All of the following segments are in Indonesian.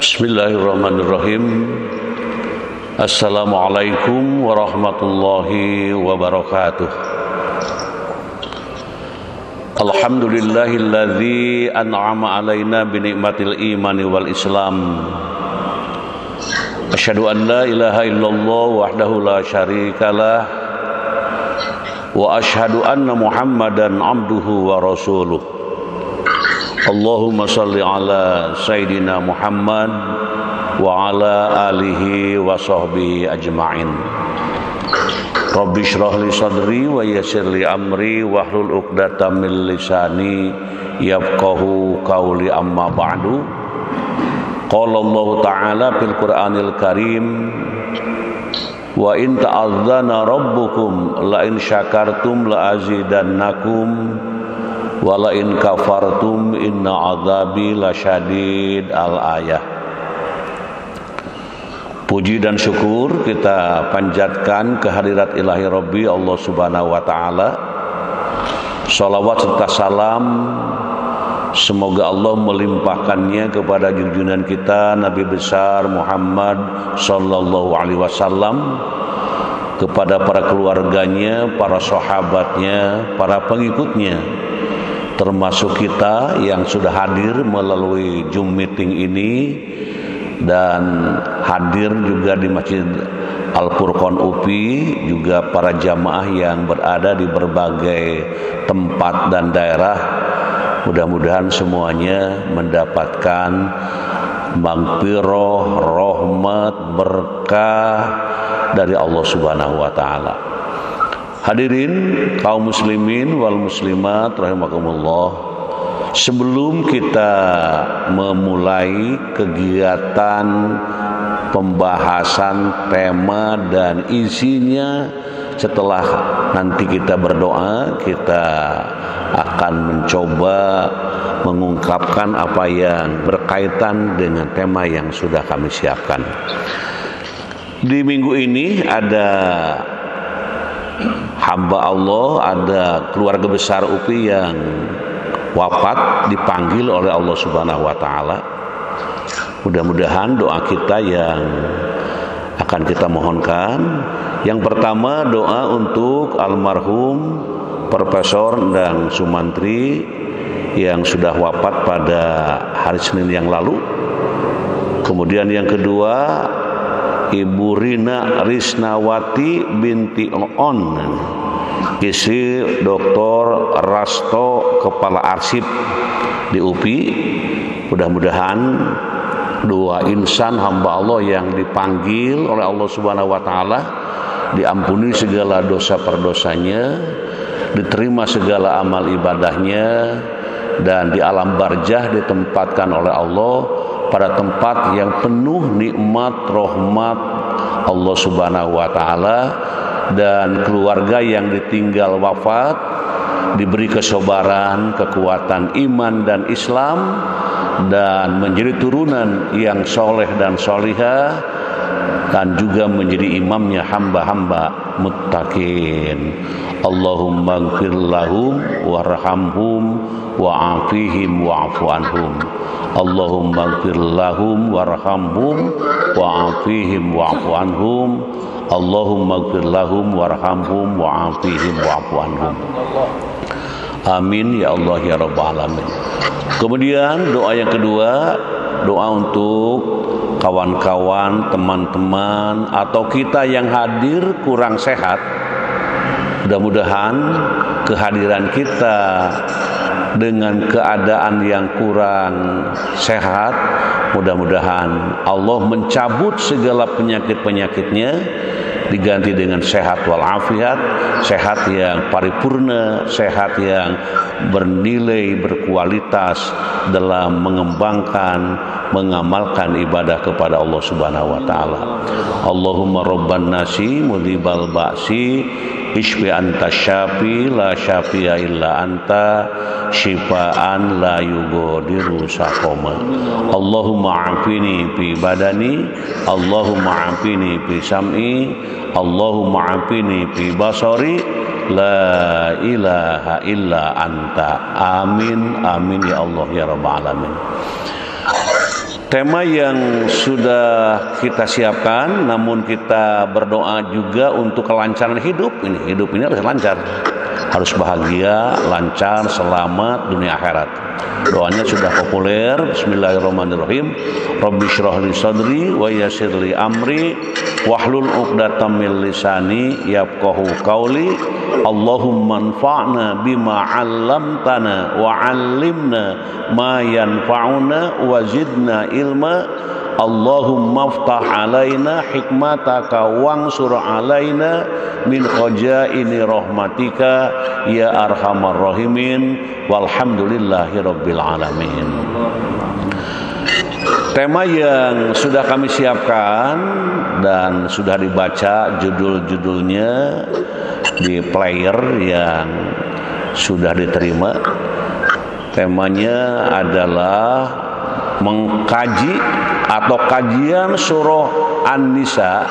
Bismillahirrahmanirrahim. Assalamualaikum warahmatullahi wabarakatuh. Alhamdulillahilladzi an'ama alaina binikmatil imani wal islam. Asyhadu an la ilaha illallah wahdahu la syarikalah wa asyhadu anna Muhammadan abduhu wa rasuluh. Allahumma salli ala Sayyidina Muhammad wa ala alihi wa sahbihi ajma'in. Rabbi shrah li sadri wa yassir li amri wahlul 'uqdatam min lisani yafqahu qawli, amma ba'du. Qala Allah Ta'ala fil Qur'anil Karim, wa in ta'adzana rabbukum la in syakartum la azidannakum wala in kafartum inna azabi lasyadid. Al-ayah. Puji dan syukur kita panjatkan kehadirat ilahi Rabbi Allah Subhanahu wa Ta'ala. Salawat serta salam semoga Allah melimpahkannya kepada junjungan kita Nabi besar Muhammad sallallahu alaihi wasallam, kepada para keluarganya, para sahabatnya, para pengikutnya, termasuk kita yang sudah hadir melalui Zoom meeting ini dan hadir juga di Masjid Al-Furqan UPI, juga para jamaah yang berada di berbagai tempat dan daerah. Mudah-mudahan semuanya mendapatkan maghfirah, rahmat, berkah dari Allah Subhanahu wa Ta'ala. Hadirin kaum muslimin wal muslimat rahimakumullah, sebelum kita memulai kegiatan pembahasan tema dan isinya, setelah nanti kita berdoa, kita akan mencoba mengungkapkan apa yang berkaitan dengan tema yang sudah kami siapkan. Di minggu ini ada hamba Allah, ada keluarga besar UPI yang wafat, dipanggil oleh Allah Subhanahu wa Ta'ala. Mudah-mudahan doa kita yang akan kita mohonkan, yang pertama doa untuk almarhum Profesor Endang Sumantri yang sudah wafat pada hari Senin yang lalu. Kemudian yang kedua Ibu Rina Risnawati binti On, istri Dr. Rasto, kepala arsip di UPI. Mudah-mudahan dua insan hamba Allah yang dipanggil oleh Allah Subhanahu wa Ta'ala diampuni segala dosa perdosanya, diterima segala amal ibadahnya, dan di alam barzah ditempatkan oleh Allah pada tempat yang penuh nikmat rahmat Allah Subhanahu wa Ta'ala. Dan keluarga yang ditinggal wafat diberi kesabaran, kekuatan iman dan Islam, dan menjadi turunan yang soleh dan solihah, dan juga menjadi imamnya hamba-hamba muttaqin. Allahumma ighfir lahum warhamhum wa'afihim wa'fu anhum. Allahumma ighfir lahum warhamhum wa'afihim wa'fu anhum. Allahumma ighfir lahum warhamhum wa'afihim wa'fu anhum. Amin ya Allah ya Rabbal alamin. Kemudian doa yang kedua, doa untuk kawan-kawan, teman-teman atau kita yang hadir kurang sehat. Mudah-mudahan kehadiran kita dengan keadaan yang kurang sehat, mudah-mudahan Allah mencabut segala penyakit-penyakitnya, diganti dengan sehat walafiat, sehat yang paripurna, sehat yang bernilai, berkualitas dalam mengembangkan, mengamalkan ibadah kepada Allah Subhanahu wa Ta'ala. Allahumma rabban nasi mudhibal ba'si Ishfi anta syafi la syafi'a illa anta syifaan la yughadiru saqama. Allahumma afini fi badani, Allahumma afini fi sam'i, Allahumma afini fi basari, la ilaha illa anta. Amin amin ya Allah ya rabbal alamin. Tema yang sudah kita siapkan, namun kita berdoa juga untuk kelancaran hidup ini. Hidup ini harus lancar, harus bahagia, lancar, selamat dunia akhirat. Doanya sudah populer. Bismillahirrahmanirrahim. Rabbi shrah li sadri wa yassir li amri wahlul 'uqdatam min lisani yafqahu qawli. Allahumma anfa'na bima 'allamtana wa 'allimna ma yanfa'una wa zidna ilma. Allahumma aftah alaina hikmataka wansur alaina min khajaini rahmatika ya arhamar rahimin walhamdulillahi rabbil alamin. Tema yang sudah kami siapkan dan sudah dibaca judul-judulnya di player yang sudah diterima. Temanya adalah mengkaji atau kajian surah An-Nisa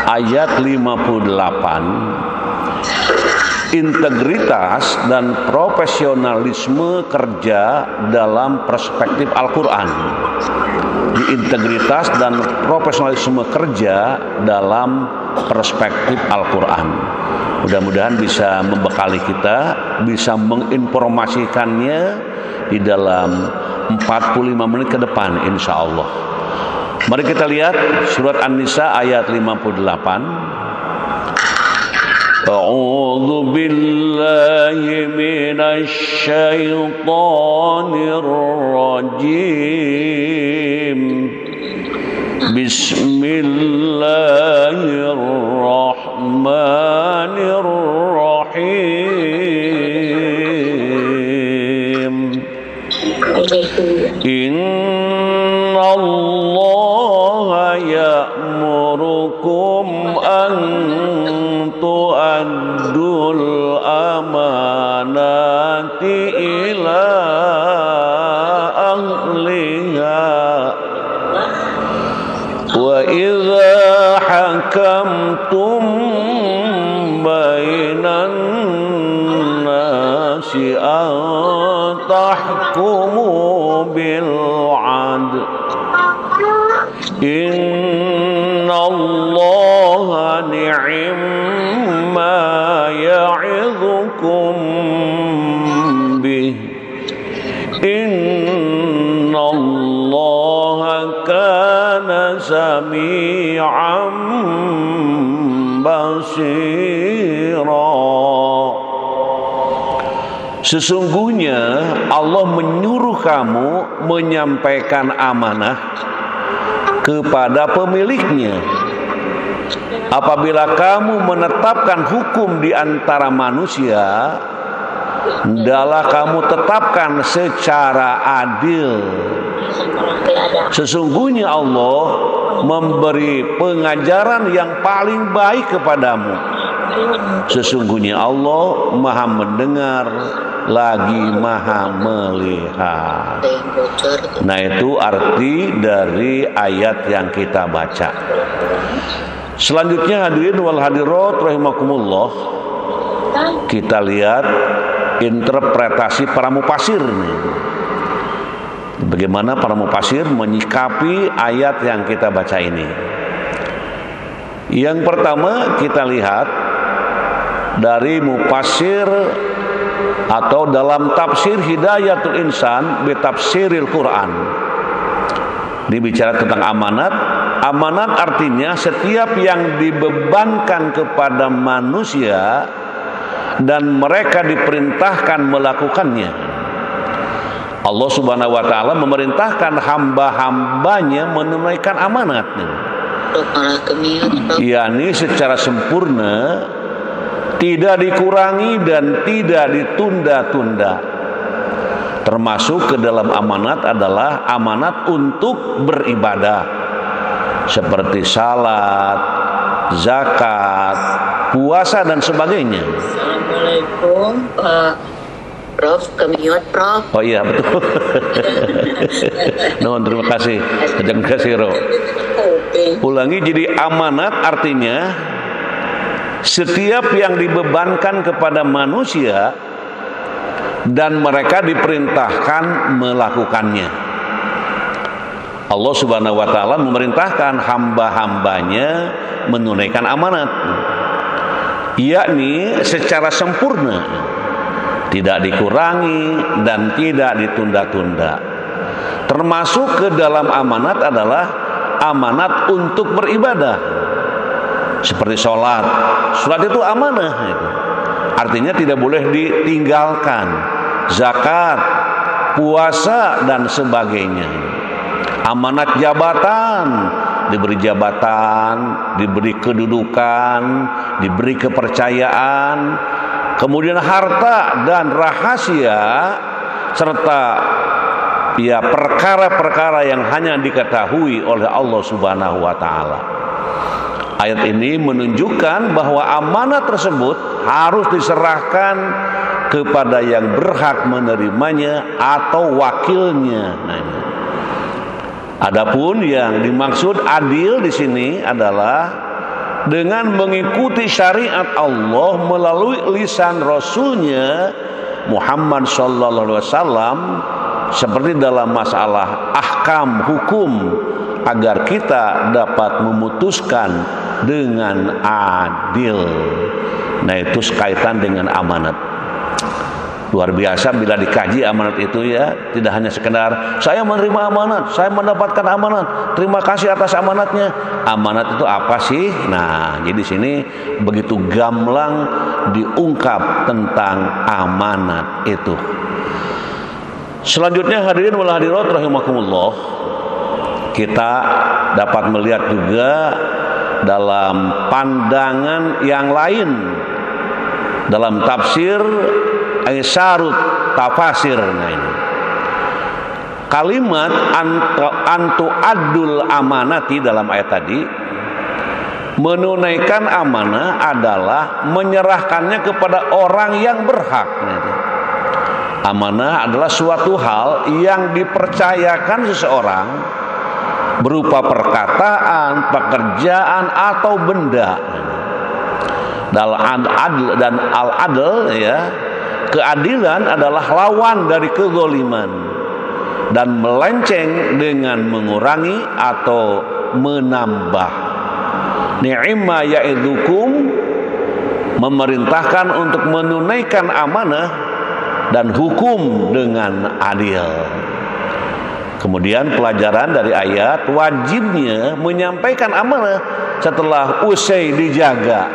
ayat 58, integritas dan profesionalisme kerja dalam perspektif Al-Quran. Di integritas dan profesionalisme kerja dalam perspektif Al-Quran. Mudah-mudahan bisa membekali kita, bisa menginformasikannya di dalam 45 menit ke depan insya Allah. Mari kita lihat surat An-Nisa ayat 58. A'udzu billahi minasy syaithanir rajim. Bismillahirrahmanirrahim. Innallaha ya'murukum an tu'addul amanati ila ahliha wa idza hakamtum bainan nasi an tahkumu bil adl. Innallaha ni'ma ya'idhukum bih. Innallaha kana sami'an basira. Sesungguhnya Allah menyuruh kamu menyampaikan amanah kepada pemiliknya. Apabila kamu menetapkan hukum di antara manusia, hendaklah kamu tetapkan secara adil. Sesungguhnya Allah memberi pengajaran yang paling baik kepadamu. Sesungguhnya Allah Maha mendengar lagi Maha melihat. Nah, itu arti dari ayat yang kita baca. Selanjutnya hadirin wal hadirat rahimakumullah, kita lihat interpretasi para mufasir nih. Bagaimana para mufasir menyikapi ayat yang kita baca ini. Yang pertama kita lihat dari mufasir atau dalam tafsir Hidayatul Insan bi tafsiril Quran. Dibicara tentang amanat. Amanat artinya setiap yang dibebankan kepada manusia dan mereka diperintahkan melakukannya. Allah Subhanahu wa taala memerintahkan hamba-hambanya menunaikan amanatnya. yakni secara sempurna, tidak dikurangi dan tidak ditunda-tunda. Termasuk ke dalam amanat adalah amanat untuk beribadah seperti salat, zakat, puasa dan sebagainya. Assalamualaikum Pak Prof, kamiot Prof. Oh iya betul. Nuhun, terima kasih. Terima kasih Ro. Ulangi, jadi amanat artinya setiap yang dibebankan kepada manusia dan mereka diperintahkan melakukannya. Allah Subhanahu wa taala memerintahkan hamba-hambanya menunaikan amanat, yakni secara sempurna, tidak dikurangi dan tidak ditunda-tunda. Termasuk ke dalam amanat adalah amanat untuk beribadah, seperti sholat. Sholat itu amanah, itu artinya tidak boleh ditinggalkan. Zakat, puasa dan sebagainya. Amanat jabatan, diberi jabatan, diberi kedudukan, diberi kepercayaan, kemudian harta dan rahasia, serta perkara-perkara yang hanya diketahui oleh Allah Subhanahu wa taala. Ayat ini menunjukkan bahwa amanat tersebut harus diserahkan kepada yang berhak menerimanya atau wakilnya. Adapun yang dimaksud adil di sini adalah dengan mengikuti syariat Allah melalui lisan Rasulnya Muhammad sallallahu alaihi wasallam, seperti dalam masalah ahkam hukum, agar kita dapat memutuskan dengan adil. Nah, itu kaitan dengan amanat. Luar biasa bila dikaji amanat itu, ya, tidak hanya sekedar saya menerima amanat, saya mendapatkan amanat, terima kasih atas amanatnya. Amanat itu apa sih? Nah, jadi sini begitu gamblang diungkap tentang amanat itu. Selanjutnya hadirin wal hadirat rahimakumullah, kita dapat melihat juga dalam pandangan yang lain dalam tafsir Aisyarut Tafasir. Nah, ini kalimat antu adul amanati dalam ayat tadi, menunaikan amanah adalah menyerahkannya kepada orang yang berhak. Amanah adalah suatu hal yang dipercayakan seseorang berupa perkataan, pekerjaan atau benda. Dan al-adl, ya, keadilan adalah lawan dari kezaliman dan melenceng dengan mengurangi atau menambah. Ni'ma ya'idukum, memerintahkan untuk menunaikan amanah dan hukum dengan adil. Kemudian pelajaran dari ayat, wajibnya menyampaikan amanah setelah usai dijaga.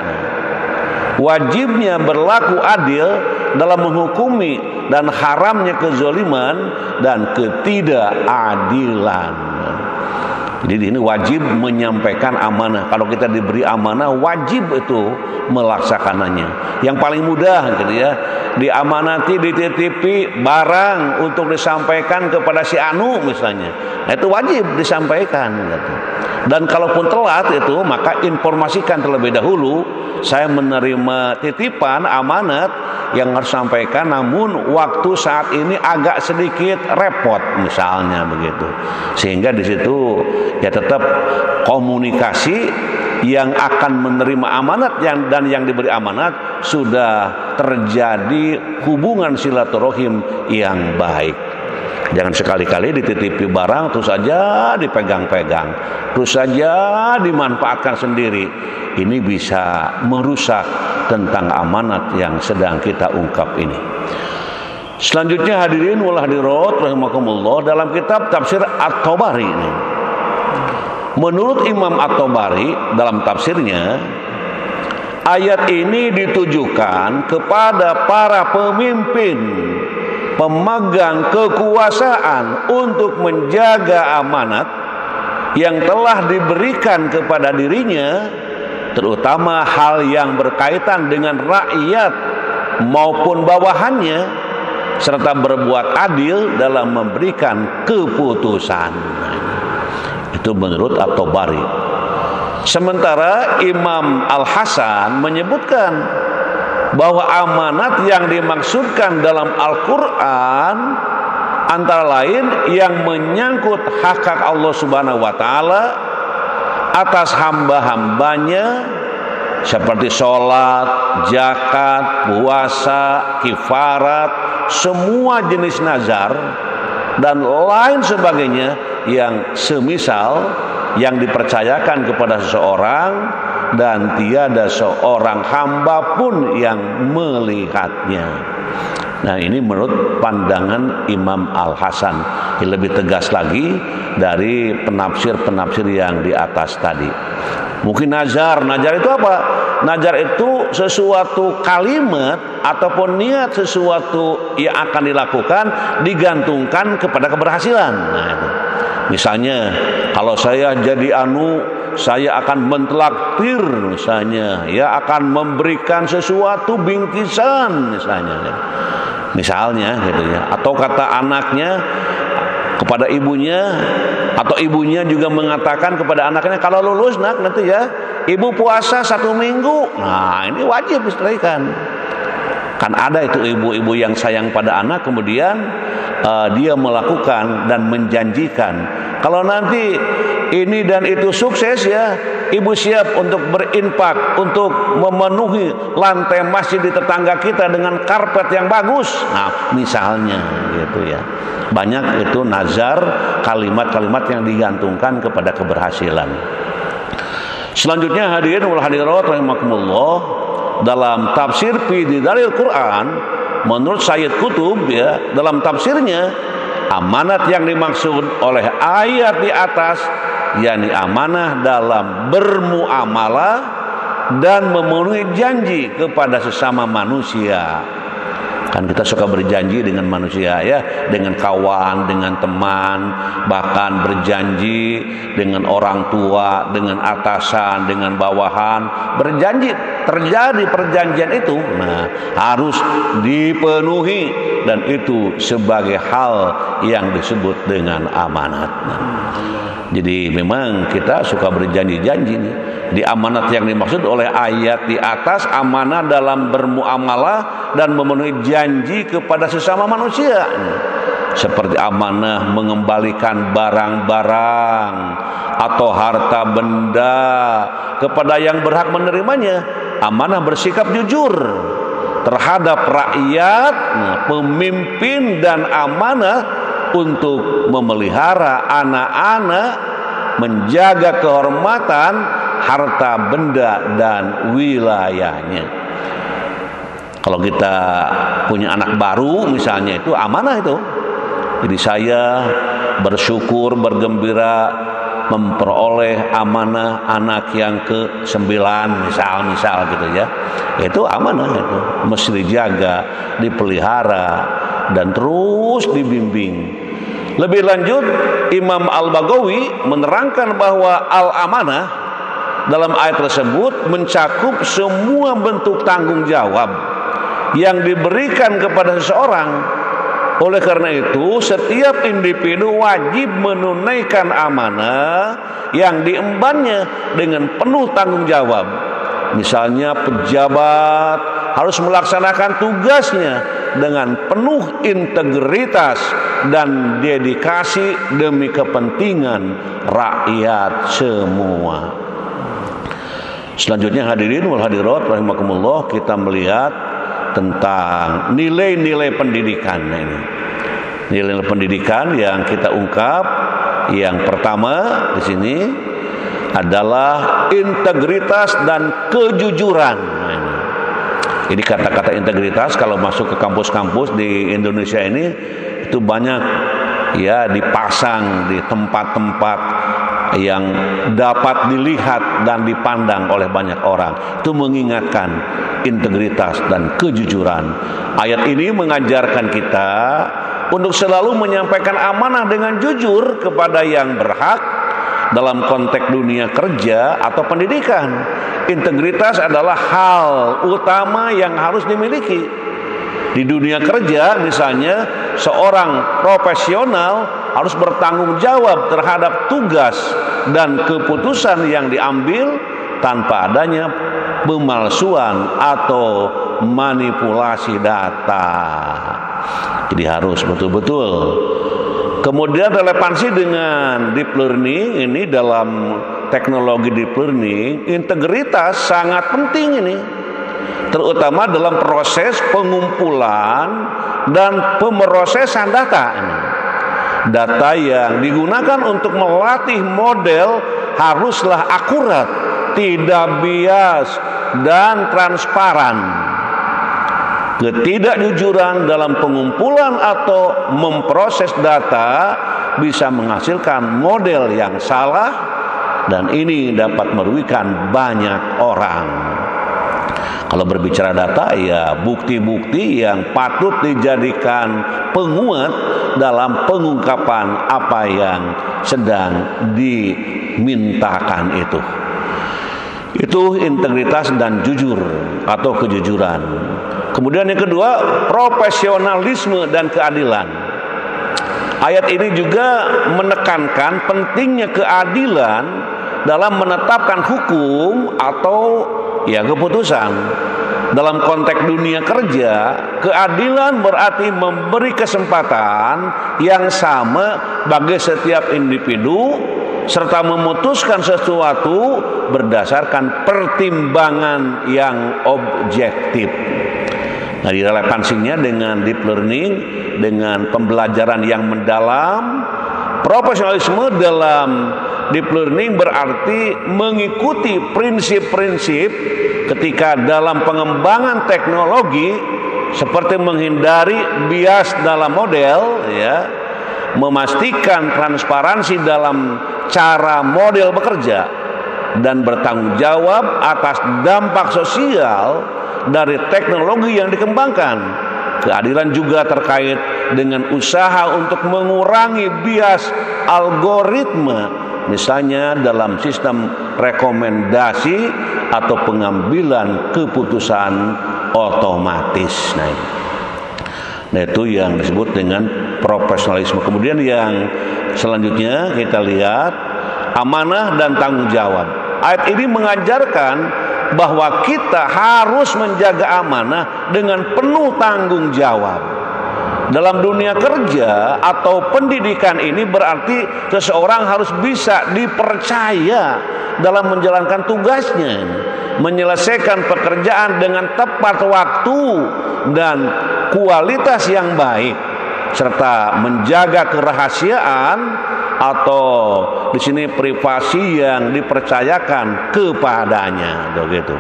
Wajibnya berlaku adil dalam menghukumi dan haramnya kezaliman dan ketidakadilan. Jadi ini wajib menyampaikan amanah. Kalau kita diberi amanah, wajib itu melaksanakannya. Yang paling mudah, gitu ya, diamanati, dititipi barang untuk disampaikan kepada si Anu misalnya, nah, itu wajib disampaikan, gitu. Dan kalaupun telat itu, maka informasikan terlebih dahulu, saya menerima titipan amanat yang harus sampaikan, namun waktu saat ini agak sedikit repot misalnya begitu. Sehingga di situ ya tetap komunikasi yang akan menerima amanat dan yang diberi amanat sudah terjadi hubungan silaturahim yang baik. Jangan sekali-kali dititipi barang terus saja dipegang-pegang, terus saja dimanfaatkan sendiri. Ini bisa merusak tentang amanat yang sedang kita ungkap ini. Selanjutnya hadirin wal hadirat rahimakumullah, dalam kitab tafsir At-Tabari ini, menurut Imam At-Tabari dalam tafsirnya, ayat ini ditujukan kepada para pemimpin pemegang kekuasaan untuk menjaga amanat yang telah diberikan kepada dirinya, terutama hal yang berkaitan dengan rakyat maupun bawahannya, serta berbuat adil dalam memberikan keputusan. Itu menurut At-Tabari. Sementara Imam Al-Hasan menyebutkan bahwa amanat yang dimaksudkan dalam Al-Quran antara lain yang menyangkut hak-hak Allah Subhanahu wa taala atas hamba-hambanya, seperti sholat, zakat, puasa, kifarat, semua jenis nazar, dan lain sebagainya yang semisal yang dipercayakan kepada seseorang dan tiada seorang hamba pun yang melihatnya. Nah, ini menurut pandangan Imam Al-Hasan, yang lebih tegas lagi dari penafsir-penafsir yang di atas tadi. Mungkin nazar itu apa? Nazar itu sesuatu kalimat ataupun niat sesuatu yang akan dilakukan digantungkan kepada keberhasilan. Nah, itu. Misalnya, kalau saya jadi saya akan mentraktir misalnya, ya akan memberikan sesuatu bingkisan misalnya gitu ya. Atau kata anaknya kepada ibunya, atau ibunya juga mengatakan kepada anaknya, kalau lulus nak nanti ya ibu puasa 1 minggu. Nah, ini wajib disetraikan. Kan ada itu ibu-ibu yang sayang pada anak, kemudian dia melakukan dan menjanjikan, kalau nanti ini dan itu sukses ya, ibu siap untuk berinfak untuk memenuhi lantai masjid di tetangga kita dengan karpet yang bagus. Nah, misalnya gitu ya. Banyak itu nazar, kalimat-kalimat yang digantungkan kepada keberhasilan. Selanjutnya hadirin wal hadirat rahimakumullah, dalam tafsir fi dalil Quran menurut Sayyid Qutb ya, dalam tafsirnya amanat yang dimaksud oleh ayat di atas yakni amanah dalam bermuamalah dan memenuhi janji kepada sesama manusia. Kan kita suka berjanji dengan manusia ya, dengan kawan, dengan teman, bahkan berjanji dengan orang tua, dengan atasan, dengan bawahan, berjanji, terjadi perjanjian itu, nah harus dipenuhi, dan itu sebagai hal yang disebut dengan amanat. Nah, jadi memang kita suka berjanji-janji nih. Di amanat yang dimaksud oleh ayat di atas, amanah dalam bermuamalah dan memenuhi janji kepada sesama manusia, seperti amanah mengembalikan barang-barang atau harta benda kepada yang berhak menerimanya, amanah bersikap jujur terhadap rakyat, pemimpin, dan amanah untuk memelihara anak-anak, menjaga kehormatan harta benda dan wilayahnya. Kalau kita punya anak baru misalnya, itu amanah itu. Jadi saya bersyukur, bergembira memperoleh amanah anak yang ke-9 misal gitu ya. Itu amanah, itu mesti dijaga, dipelihara, dan terus dibimbing. Lebih lanjut, Imam Al-Baghawi menerangkan bahwa al-amanah dalam ayat tersebut mencakup semua bentuk tanggung jawab yang diberikan kepada seseorang. Oleh karena itu, setiap individu wajib menunaikan amanah yang diembannya dengan penuh tanggung jawab. Misalnya pejabat harus melaksanakan tugasnya dengan penuh integritas dan dedikasi demi kepentingan rakyat semua. Selanjutnya hadirin wal hadirat rahimakumullah, kita melihat tentang nilai-nilai pendidikan ini. Nilai pendidikan yang kita ungkap, yang pertama di sini adalah integritas dan kejujuran. Jadi kata-kata integritas kalau masuk ke kampus-kampus di Indonesia ini itu banyak ya dipasang di tempat-tempat yang dapat dilihat dan dipandang oleh banyak orang. Itu mengingatkan integritas dan kejujuran. Ayat ini mengajarkan kita untuk selalu menyampaikan amanah dengan jujur kepada yang berhak dalam konteks dunia kerja atau pendidikan. Integritas adalah hal utama yang harus dimiliki. Di dunia kerja misalnya, seorang profesional harus bertanggung jawab terhadap tugas dan keputusan yang diambil tanpa adanya pemalsuan atau manipulasi data. Jadi harus betul-betul. Kemudian relevansi dengan deep learning ini, dalam teknologi deep learning, integritas sangat penting ini, terutama dalam proses pengumpulan dan pemrosesan data ini. Data yang digunakan untuk melatih model haruslah akurat, tidak bias, dan transparan. Ketidakjujuran dalam pengumpulan atau memproses data bisa menghasilkan model yang salah, dan ini dapat merugikan banyak orang. Kalau berbicara data, ya bukti-bukti yang patut dijadikan penguat dalam pengungkapan apa yang sedang dimintakan itu. Itu integritas dan jujur atau kejujuran. Kemudian yang kedua, profesionalisme dan keadilan. Ayat ini juga menekankan pentingnya keadilan dalam menetapkan hukum atau keputusan. Dalam konteks dunia kerja, keadilan berarti memberi kesempatan yang sama bagi setiap individu serta memutuskan sesuatu berdasarkan pertimbangan yang objektif. Nah, direlevansinya dengan deep learning, dengan pembelajaran yang mendalam, profesionalisme dalam deep learning berarti mengikuti prinsip-prinsip ketika dalam pengembangan teknologi, seperti menghindari bias dalam model, memastikan transparansi dalam cara model bekerja, dan bertanggung jawab atas dampak sosial dari teknologi yang dikembangkan. Keadilan juga terkait dengan usaha untuk mengurangi bias algoritma, misalnya dalam sistem rekomendasi atau pengambilan keputusan otomatis. Nah, itu yang disebut dengan profesionalisme. Kemudian yang selanjutnya kita lihat amanah dan tanggung jawab. Ayat ini mengajarkan bahwa kita harus menjaga amanah dengan penuh tanggung jawab. Dalam dunia kerja atau pendidikan ini berarti seseorang harus bisa dipercaya dalam menjalankan tugasnya, menyelesaikan pekerjaan dengan tepat waktu dan kualitas yang baik, serta menjaga kerahasiaan atau di sini privasi yang dipercayakan kepadanya, begitu.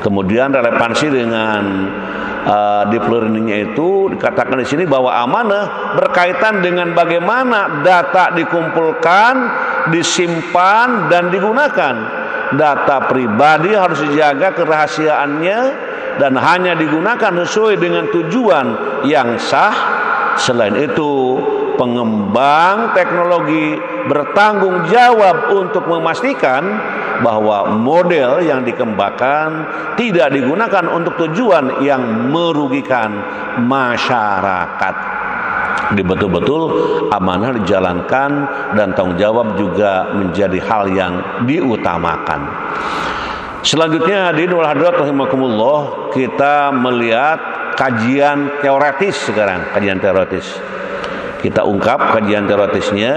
Kemudian relevansi dengan deep learningnya itu dikatakan di sini bahwa amanah berkaitan dengan bagaimana data dikumpulkan, disimpan, dan digunakan. Data pribadi harus dijaga kerahasiaannya dan hanya digunakan sesuai dengan tujuan yang sah. Selain itu, pengembang teknologi bertanggung jawab untuk memastikan bahwa model yang dikembangkan tidak digunakan untuk tujuan yang merugikan masyarakat. Jadi betul-betul amanah dijalankan dan tanggung jawab juga menjadi hal yang diutamakan. Selanjutnya, hadirin wal hadirat rahimakumullah, kita melihat kajian teoretis sekarang, kajian teoretis. Kita ungkap kajian teoretisnya.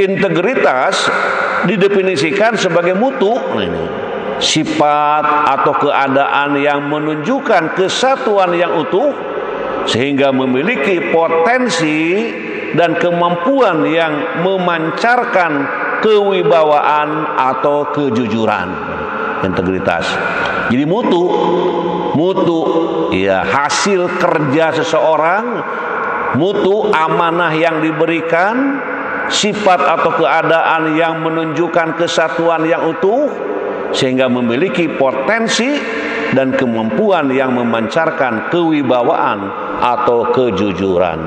Integritas didefinisikan sebagai mutu, sifat atau keadaan yang menunjukkan kesatuan yang utuh sehingga memiliki potensi dan kemampuan yang memancarkan kewibawaan atau kejujuran. Integritas. Jadi mutu hasil kerja seseorang, mutu amanah yang diberikan, sifat atau keadaan yang menunjukkan kesatuan yang utuh sehingga memiliki potensi dan kemampuan yang memancarkan kewibawaan atau kejujuran.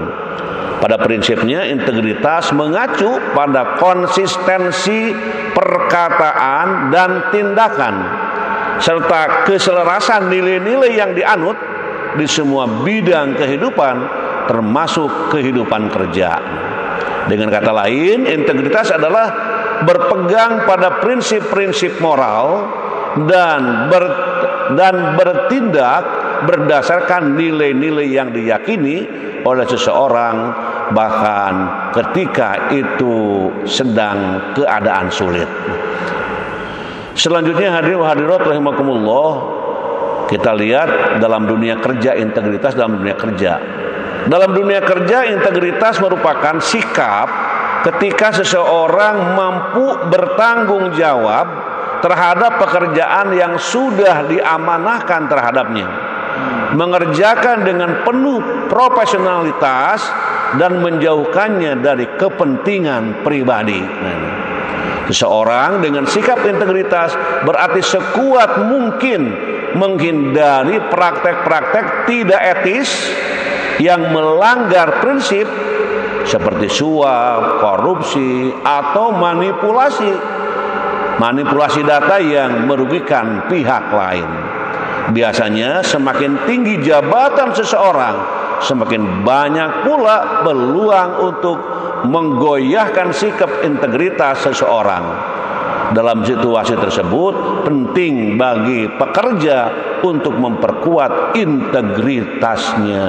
Pada prinsipnya, integritas mengacu pada konsistensi perkataan dan tindakan serta keselarasan nilai-nilai yang dianut di semua bidang kehidupan, termasuk kehidupan kerja. Dengan kata lain, integritas adalah berpegang pada prinsip-prinsip moral dan bertindak berdasarkan nilai-nilai yang diyakini oleh seseorang, bahkan ketika itu sedang keadaan sulit. Selanjutnya, hadirin wa hadirat rahimakumullah, kita lihat dalam dunia kerja, integritas dalam dunia kerja. Dalam dunia kerja, integritas merupakan sikap ketika seseorang mampu bertanggung jawab terhadap pekerjaan yang sudah diamanahkan terhadapnya, mengerjakan dengan penuh profesionalitas dan menjauhkannya dari kepentingan pribadi. Seseorang dengan sikap integritas berarti sekuat mungkin menghindari praktek-praktek tidak etis yang melanggar prinsip seperti suap, korupsi, atau manipulasi data yang merugikan pihak lain. Biasanya semakin tinggi jabatan seseorang, semakin banyak pula peluang untuk menggoyahkan sikap integritas seseorang. Dalam situasi tersebut, penting bagi pekerja untuk memperkuat integritasnya.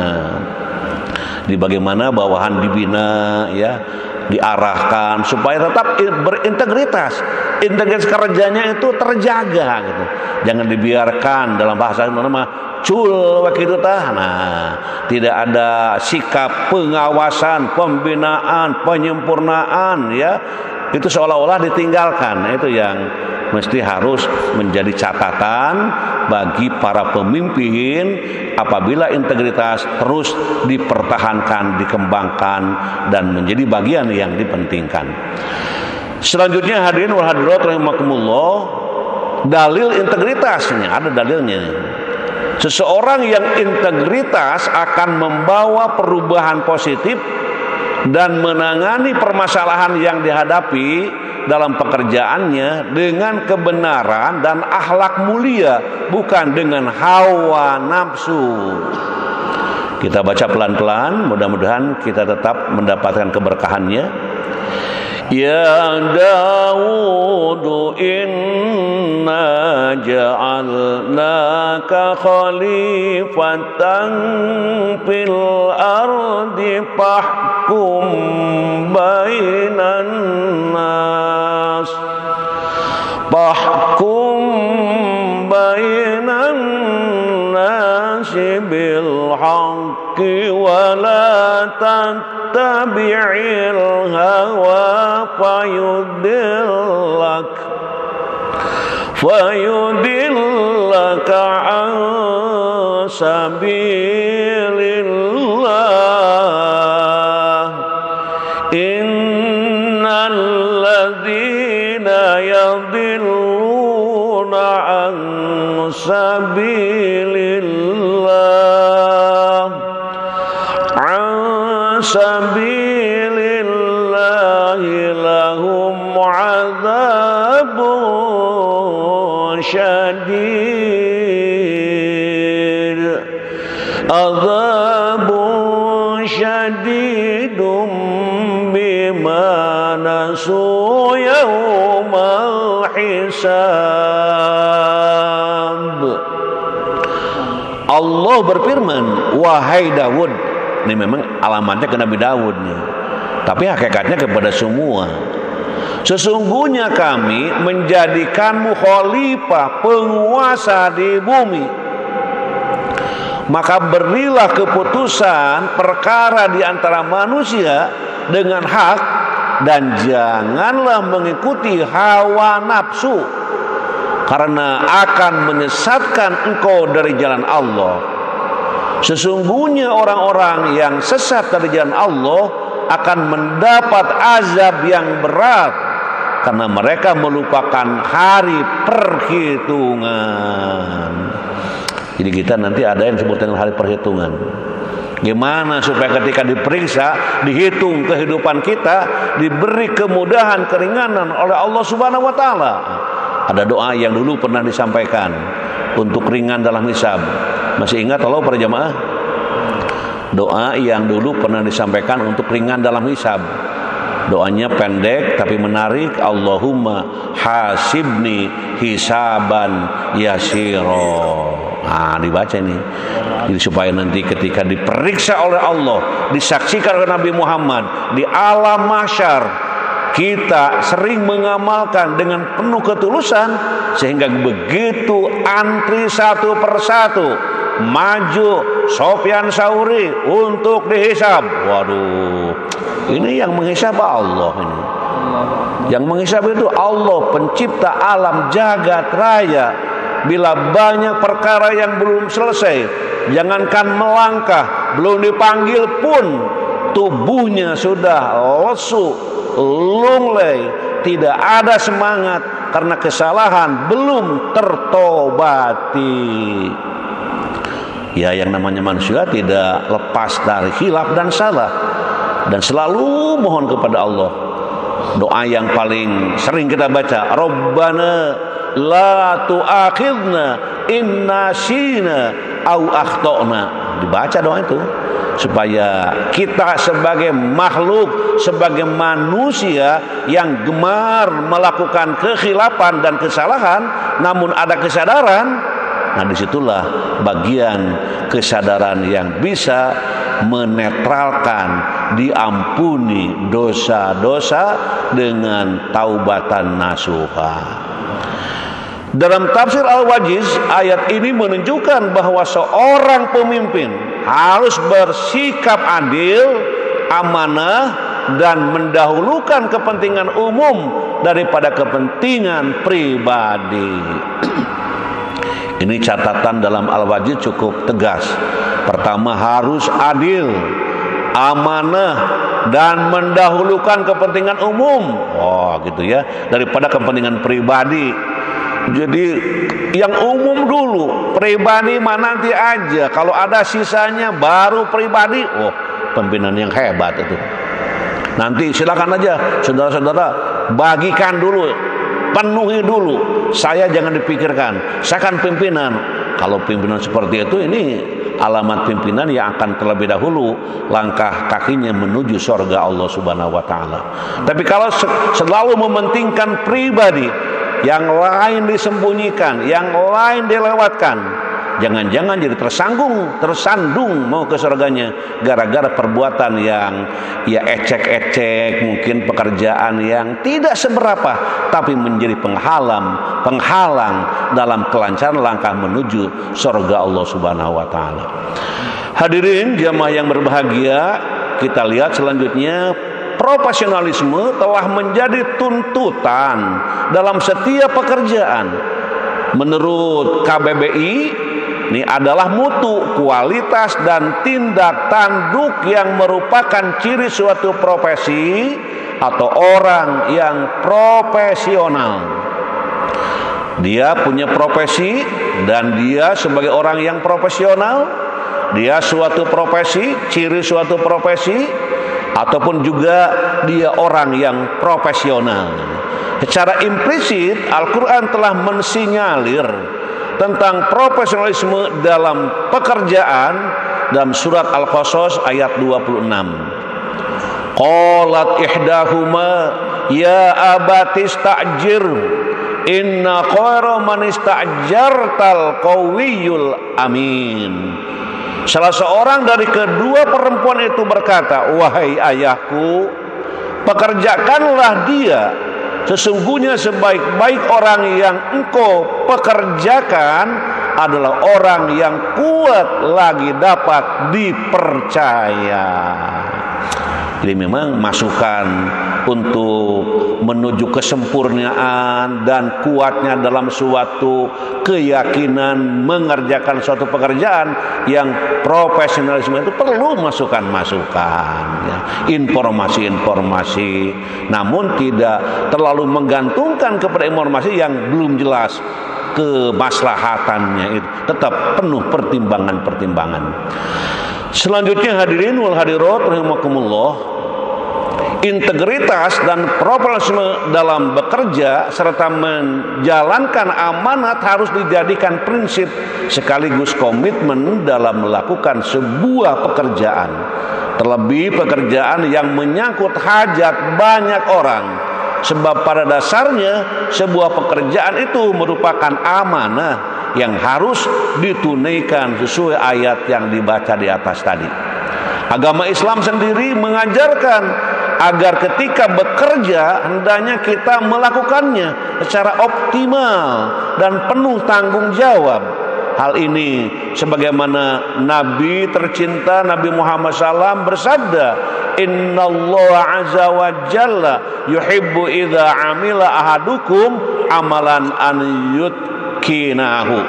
Di bagaimana bawahan dibina, ya, diarahkan supaya tetap berintegritas. Integritas kerjanya itu terjaga gitu. Jangan dibiarkan, dalam bahasa nama cul begitu tah. Nah, tidak ada sikap pengawasan, pembinaan, penyempurnaan, ya. Itu seolah-olah ditinggalkan. Nah, itu yang mesti harus menjadi catatan bagi para pemimpin apabila integritas terus dipertahankan, dikembangkan, dan menjadi bagian yang dipentingkan. Selanjutnya, hadirin wal hadirat rahimakumullah, dalil integritasnya, ada dalilnya. Seseorang yang integritas akan membawa perubahan positif dan menangani permasalahan yang dihadapi dalam pekerjaannya dengan kebenaran dan akhlak mulia, bukan dengan hawa nafsu. Kita baca pelan-pelan, mudah-mudahan kita tetap mendapatkan keberkahannya. Ya Daud, inna ja'alnaka khalifatan fil ardi fahkum bainan nas bil haqqi wa la tattabi'il hawa fayudillaka an sabilillah. Innal ladzina yadhilluna an sabilillahi lahum adzabun syadidum bima nasu yaumal hisab. Allah berfirman, wahai Daud. Ini memang alamatnya ke Nabi Daud nih, tapi hakikatnya kepada semua. Sesungguhnya kami menjadikanmu khalifah, penguasa di bumi. Maka berilah keputusan perkara di antara manusia dengan hak, dan janganlah mengikuti hawa nafsu, karena akan menyesatkan engkau dari jalan Allah. Sesungguhnya orang-orang yang sesat dari jalan Allah akan mendapat azab yang berat, karena mereka melupakan hari perhitungan. Jadi kita nanti ada yang disebut dengan hari perhitungan. Gimana supaya ketika diperiksa, dihitung kehidupan kita, diberi kemudahan, keringanan oleh Allah Subhanahu wa taala. Ada doa yang dulu pernah disampaikan untuk ringan dalam hisab. Masih ingat Allah para jamaah? Doa yang dulu pernah disampaikan untuk ringan dalam hisab. Doanya pendek tapi menarik. Allahumma hasibni hisaban yasiro. Nah, dibaca ini. Jadi supaya nanti ketika diperiksa oleh Allah, disaksikan oleh Nabi Muhammad di alam mahsyar, kita sering mengamalkan dengan penuh ketulusan, sehingga begitu antri satu persatu maju Sofyan Sauri untuk dihisab. Waduh, ini yang menghisab Allah ini. Yang menghisab itu Allah, pencipta alam jagat raya. Bila banyak perkara yang belum selesai, jangankan melangkah, belum dipanggil pun tubuhnya sudah lesu, lunglai, tidak ada semangat karena kesalahan belum tertobati. Ya, yang namanya manusia tidak lepas dari khilaf dan salah, dan selalu mohon kepada Allah. Doa yang paling sering kita baca, Rabbana la tu'akhidna in nasina au akhtana. Dibaca doa itu supaya kita sebagai makhluk, sebagai manusia yang gemar melakukan kekhilafan dan kesalahan, namun ada kesadaran. Nah, disitulah bagian kesadaran yang bisa menetralkan, diampuni dosa-dosa dengan taubatan nasuha. Dalam tafsir Al-Wajiz, ayat ini menunjukkan bahwa seorang pemimpin harus bersikap adil, amanah, dan mendahulukan kepentingan umum daripada kepentingan pribadi. Ini catatan dalam Al-Wajiz cukup tegas. Pertama, harus adil, amanah, dan mendahulukan kepentingan umum. Oh, gitu ya, daripada kepentingan pribadi. Jadi yang umum dulu, pribadi mah nanti aja. Kalau ada sisanya baru pribadi. Oh, pimpinan yang hebat itu. Nanti silakan aja saudara-saudara, bagikan dulu, penuhi dulu. Saya jangan dipikirkan. Saya kan pimpinan. Kalau pimpinan seperti itu, ini alamat pimpinan yang akan terlebih dahulu langkah kakinya menuju surga Allah Subhanahu wa taala. Tapi kalau selalu mementingkan pribadi, yang lain disembunyikan, yang lain dilewatkan, jangan-jangan jadi tersandung mau ke surganya gara-gara perbuatan yang ya ecek-ecek, mungkin pekerjaan yang tidak seberapa, tapi menjadi penghalang dalam kelancaran langkah menuju surga Allah Subhanahu wa taala. Hadirin jamaah yang berbahagia, kita lihat selanjutnya, profesionalisme telah menjadi tuntutan dalam setiap pekerjaan. Menurut KBBI, ini adalah mutu, kualitas, dan tindak tanduk yang merupakan ciri suatu profesi atau orang yang profesional. Dia punya profesi dan dia sebagai orang yang profesional, dia suatu profesi, ciri suatu profesi, ataupun juga dia orang yang profesional. Secara implisit Al-Quran telah mensinyalir tentang profesionalisme dalam pekerjaan dalam surat Al-Qasas ayat 26. Qalat ihdahuma ya abatis ta'jir inna khairu man ista'jartal qawiyul amin. Salah seorang dari kedua perempuan itu berkata, wahai ayahku, pekerjakanlah dia. Sesungguhnya sebaik-baik orang yang engkau pekerjakan adalah orang yang kuat lagi dapat dipercaya. Jadi memang masukan untuk menuju kesempurnaan dan kuatnya dalam suatu keyakinan mengerjakan suatu pekerjaan yang profesionalisme itu perlu masukan-masukan, ya, informasi-informasi, namun tidak terlalu menggantungkan kepada informasi yang belum jelas kemaslahatannya, itu tetap penuh pertimbangan-pertimbangan. Selanjutnya hadirin wal hadirat rahimakumullah, integritas dan profesionalisme dalam bekerja serta menjalankan amanat harus dijadikan prinsip sekaligus komitmen dalam melakukan sebuah pekerjaan, terlebih pekerjaan yang menyangkut hajat banyak orang. Sebab pada dasarnya sebuah pekerjaan itu merupakan amanah yang harus ditunaikan sesuai ayat yang dibaca di atas tadi. Agama Islam sendiri mengajarkan agar ketika bekerja hendaknya kita melakukannya secara optimal dan penuh tanggung jawab. hal ini sebagaimana Nabi tercinta Nabi Muhammad SAW bersabda, innallaha azza wa jalla yuhibbu idza amila ahadukum amalan an yutkinahu.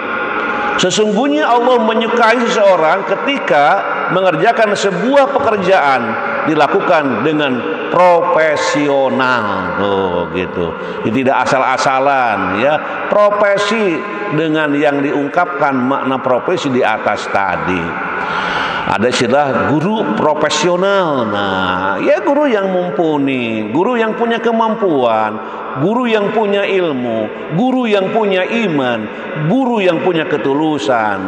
Sesungguhnya Allah menyukai seseorang ketika mengerjakan sebuah pekerjaan dilakukan dengan profesional. Oh gitu. Tidak asal-asalan ya. Profesi dengan yang diungkapkan makna profesi di atas tadi. Ada istilah guru profesional. Nah, ya guru yang mumpuni, guru yang punya kemampuan, guru yang punya ilmu, guru yang punya iman, guru yang punya ketulusan.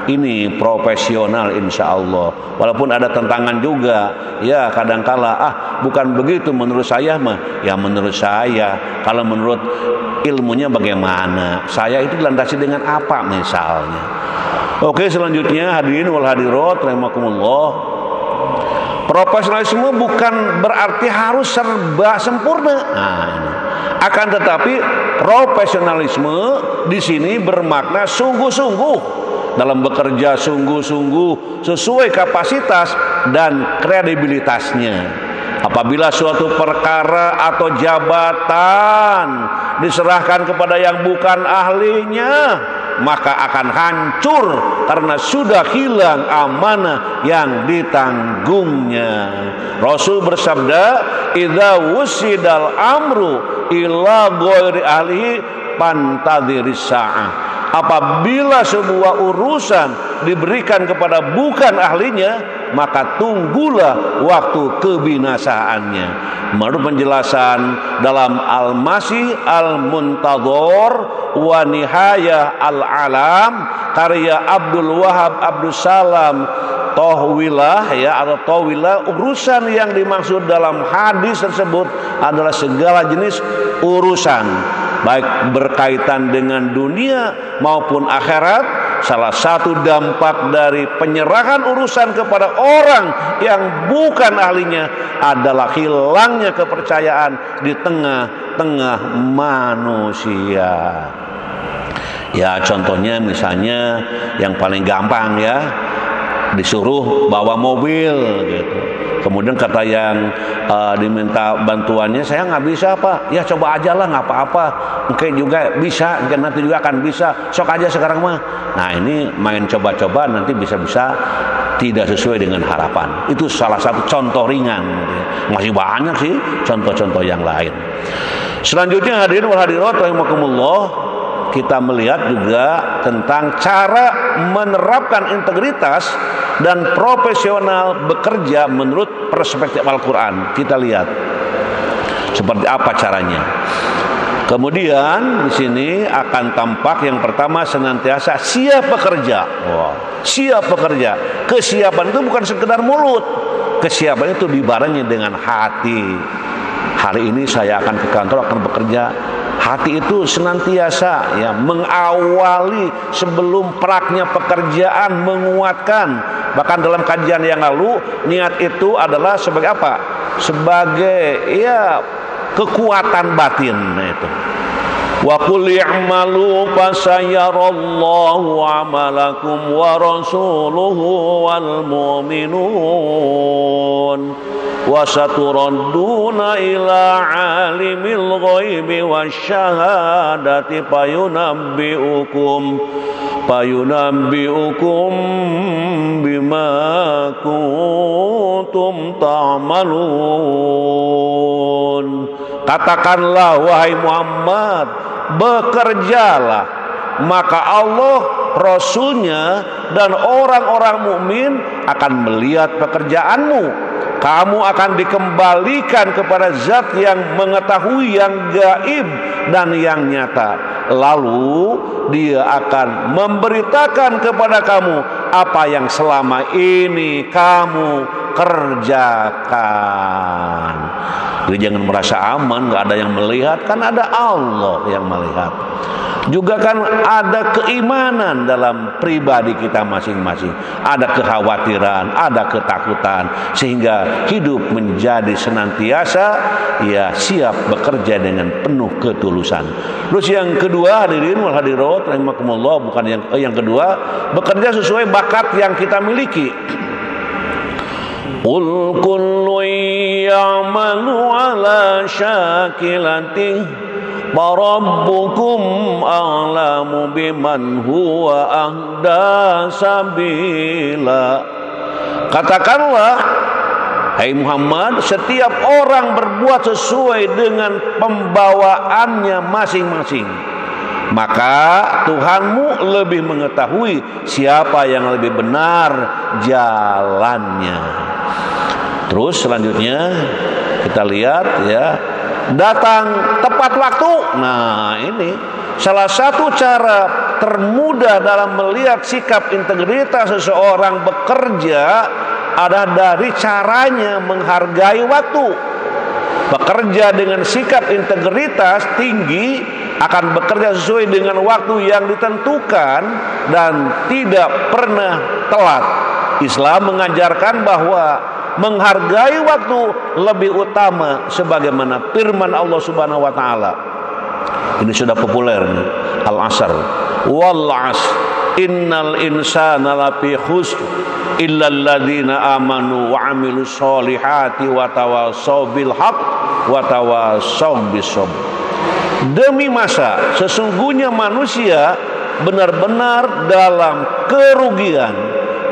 Ini profesional insya Allah. Walaupun ada tantangan juga, ya kadangkala bukan begitu menurut saya mah. Ya menurut saya, kalau menurut ilmunya bagaimana? Saya itu dilandasi dengan apa misalnya? Oke, selanjutnya hadirin wal hadirat rahimakumullah. Profesionalisme bukan berarti harus serba sempurna. Nah, ini. Akan tetapi profesionalisme di sini bermakna sungguh-sungguh dalam bekerja, sungguh-sungguh sesuai kapasitas dan kredibilitasnya. Apabila suatu perkara atau jabatan diserahkan kepada yang bukan ahlinya, maka akan hancur karena sudah hilang amanah yang ditanggungnya. Rasul bersabda, idza wusidal amru ila ghairi ahlihi pantadhiris sa'ah. Apabila sebuah urusan diberikan kepada bukan ahlinya, maka tunggulah waktu kebinasaannya. Menurut penjelasan dalam Al-Masih Al-Muntadhar wa Nihayah Al-Alam karya Abdul Wahab Abdus Salam Tahwilah ya atau Tawilah, urusan yang dimaksud dalam hadis tersebut adalah segala jenis urusan baik berkaitan dengan dunia maupun akhirat. Salah satu dampak dari penyerahan urusan kepada orang yang bukan ahlinya adalah hilangnya kepercayaan di tengah-tengah manusia. Ya contohnya misalnya yang paling gampang ya, disuruh bawa mobil gitu. Kemudian kata yang diminta bantuannya, saya nggak bisa Pak. Ya coba aja lah, nggak apa-apa. Mungkin juga bisa, mungkin nanti juga akan bisa. Sok aja sekarang mah. Nah ini main coba-coba nanti bisa-bisa tidak sesuai dengan harapan. Itu salah satu contoh ringan. Masih banyak sih contoh-contoh yang lain. Selanjutnya hadirin wal hadirat rahimakumullah, kita melihat juga tentang cara menerapkan integritas dan profesional bekerja menurut perspektif Al-Quran. Kita lihat seperti apa caranya. Kemudian di sini akan tampak yang pertama senantiasa siap bekerja. Wow, siap bekerja. Kesiapan itu bukan sekedar mulut. Kesiapan itu dibarengi dengan hati. Hari ini saya akan ke kantor, akan bekerja. Hati itu senantiasa ya mengawali sebelum praknya pekerjaan, menguatkan. Bahkan dalam kajian yang lalu, niat itu adalah sebagai apa? Sebagai ya kekuatan batin. Nah itu. Wa qul i'malu fasayarallahu 'amalakum wa rasuluhu wal mu'minun wa saturadduna ila 'alimil ghaibi wasyahadati fayunabbi'ukum bima kuntum ta'malun. Katakanlah wahai Muhammad, bekerjalah, maka Allah, Rasulnya dan orang-orang mukmin akan melihat pekerjaanmu. Kamu akan dikembalikan kepada zat yang mengetahui yang gaib dan yang nyata. Lalu dia akan memberitakan kepada kamu apa yang selama ini kamu kerjakan. Jadi jangan merasa aman, nggak ada yang melihat, kan ada Allah yang melihat. Juga kan ada keimanan dalam pribadi kita masing-masing. Ada kekhawatiran, ada ketakutan, sehingga hidup menjadi senantiasa ya siap bekerja dengan penuh ketulusan. Terus yang kedua, hadirin wal hadirat rahimakumullah, bukan yang kedua, bekerja sesuai bakat yang kita miliki. Qul kullu ya'malu ala syakilatihi Rabbukum a'lamu biman huwa ahda sabila. Katakanlah, hai Muhammad, setiap orang berbuat sesuai dengan pembawaannya masing-masing, maka Tuhanmu lebih mengetahui siapa yang lebih benar jalannya. Terus selanjutnya kita lihat ya, datang tepat waktu. Nah, ini salah satu cara termudah dalam melihat sikap integritas seseorang bekerja adalah dari caranya menghargai waktu. Bekerja dengan sikap integritas tinggi akan bekerja sesuai dengan waktu yang ditentukan dan tidak pernah telat. Islam mengajarkan bahwa menghargai waktu lebih utama, sebagaimana firman Allah Subhanahu wa taala. Ini sudah populer nih. Al-Asr. Wal 'asr. Innal insana lafi khusr illa alladziina amanu wa 'amilus sholihati wa tawassaw bil haqq wa tawassaw bis sabr. Demi masa, sesungguhnya manusia benar-benar dalam kerugian,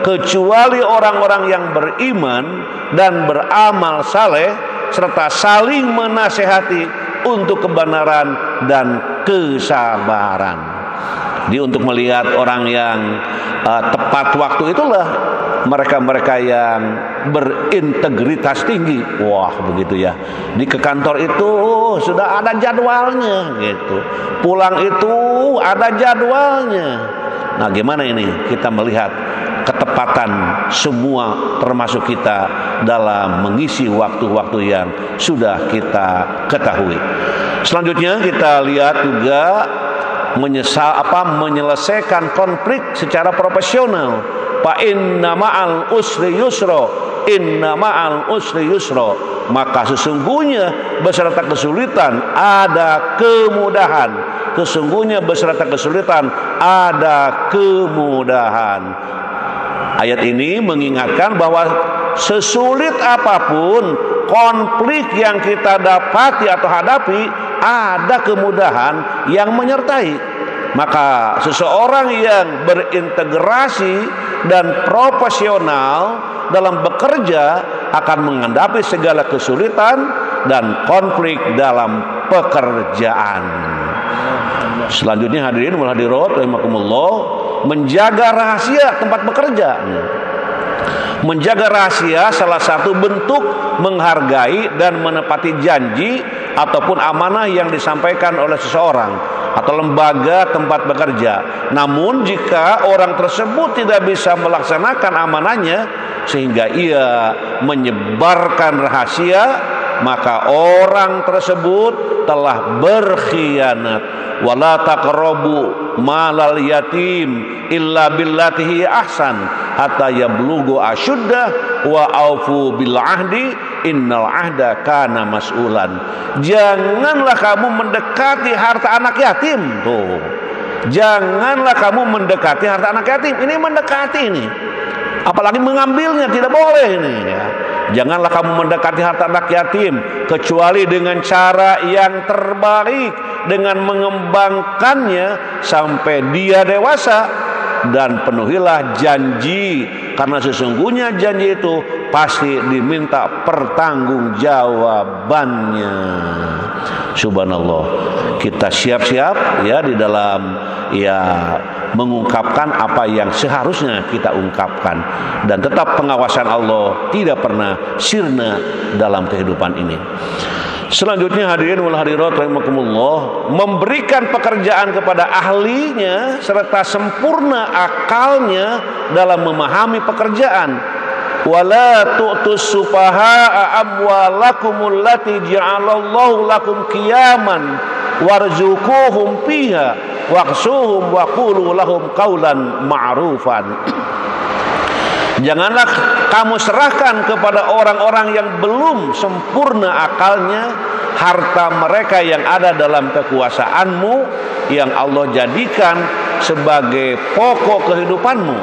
kecuali orang-orang yang beriman dan beramal saleh serta saling menasehati untuk kebenaran dan kesabaran. Jadi untuk melihat orang yang tepat waktu itulah mereka-mereka yang berintegritas tinggi. Wah, begitu ya. Ke kantor itu sudah ada jadwalnya gitu. Pulang itu ada jadwalnya. Nah, gimana ini kita melihat ketepatan semua termasuk kita dalam mengisi waktu-waktu yang sudah kita ketahui. Selanjutnya kita lihat juga menyelesaikan konflik secara profesional. Fa inna ma'al usri yusra, inna ma'al usri yusra. Maka sesungguhnya beserta kesulitan ada kemudahan. Sesungguhnya beserta kesulitan ada kemudahan. Ayat ini mengingatkan bahwa sesulit apapun konflik yang kita dapati atau hadapi, ada kemudahan yang menyertai. Maka seseorang yang berintegrasi dan profesional dalam bekerja akan menghadapi segala kesulitan dan konflik dalam pekerjaan. Selanjutnya hadirin wal hadirat rahimakumullah, menjaga rahasia tempat bekerja. Menjaga rahasia salah satu bentuk menghargai dan menepati janji ataupun amanah yang disampaikan oleh seseorang atau lembaga tempat bekerja. Namun jika orang tersebut tidak bisa melaksanakan amanahnya sehingga ia menyebarkan rahasia, maka orang tersebut telah berkhianat. Wala taqrabu malal yatim illa billatihi ahsan hatta yablughu asyuddah wa aufu bil ahdi innal ahda kana mas'ulan. Janganlah kamu mendekati harta anak yatim. Tuh. Janganlah kamu mendekati harta anak yatim. Ini mendekati ini. Apalagi mengambilnya tidak boleh ini ya. Janganlah kamu mendekati harta anak yatim kecuali dengan cara yang terbaik, dengan mengembangkannya sampai dia dewasa, dan penuhilah janji karena sesungguhnya janji itu pasti diminta pertanggungjawabannya. Subhanallah. Kita siap-siap ya di dalam ya mengungkapkan apa yang seharusnya kita ungkapkan, dan tetap pengawasan Allah tidak pernah sirna dalam kehidupan ini. Selanjutnya hadirin wal hadirat rahimakumullah, memberikan pekerjaan kepada ahlinya serta sempurna akalnya dalam memahami pekerjaan. wala tu'tus sufaha'a amwalakumul lati ja'alallahu lakum qiyaman warzuquhum fiha waqsuhum wa qulu lahum qawlan ma'rufan. Janganlah kamu serahkan kepada orang-orang yang belum sempurna akalnya harta mereka yang ada dalam kekuasaanmu yang Allah jadikan sebagai pokok kehidupanmu.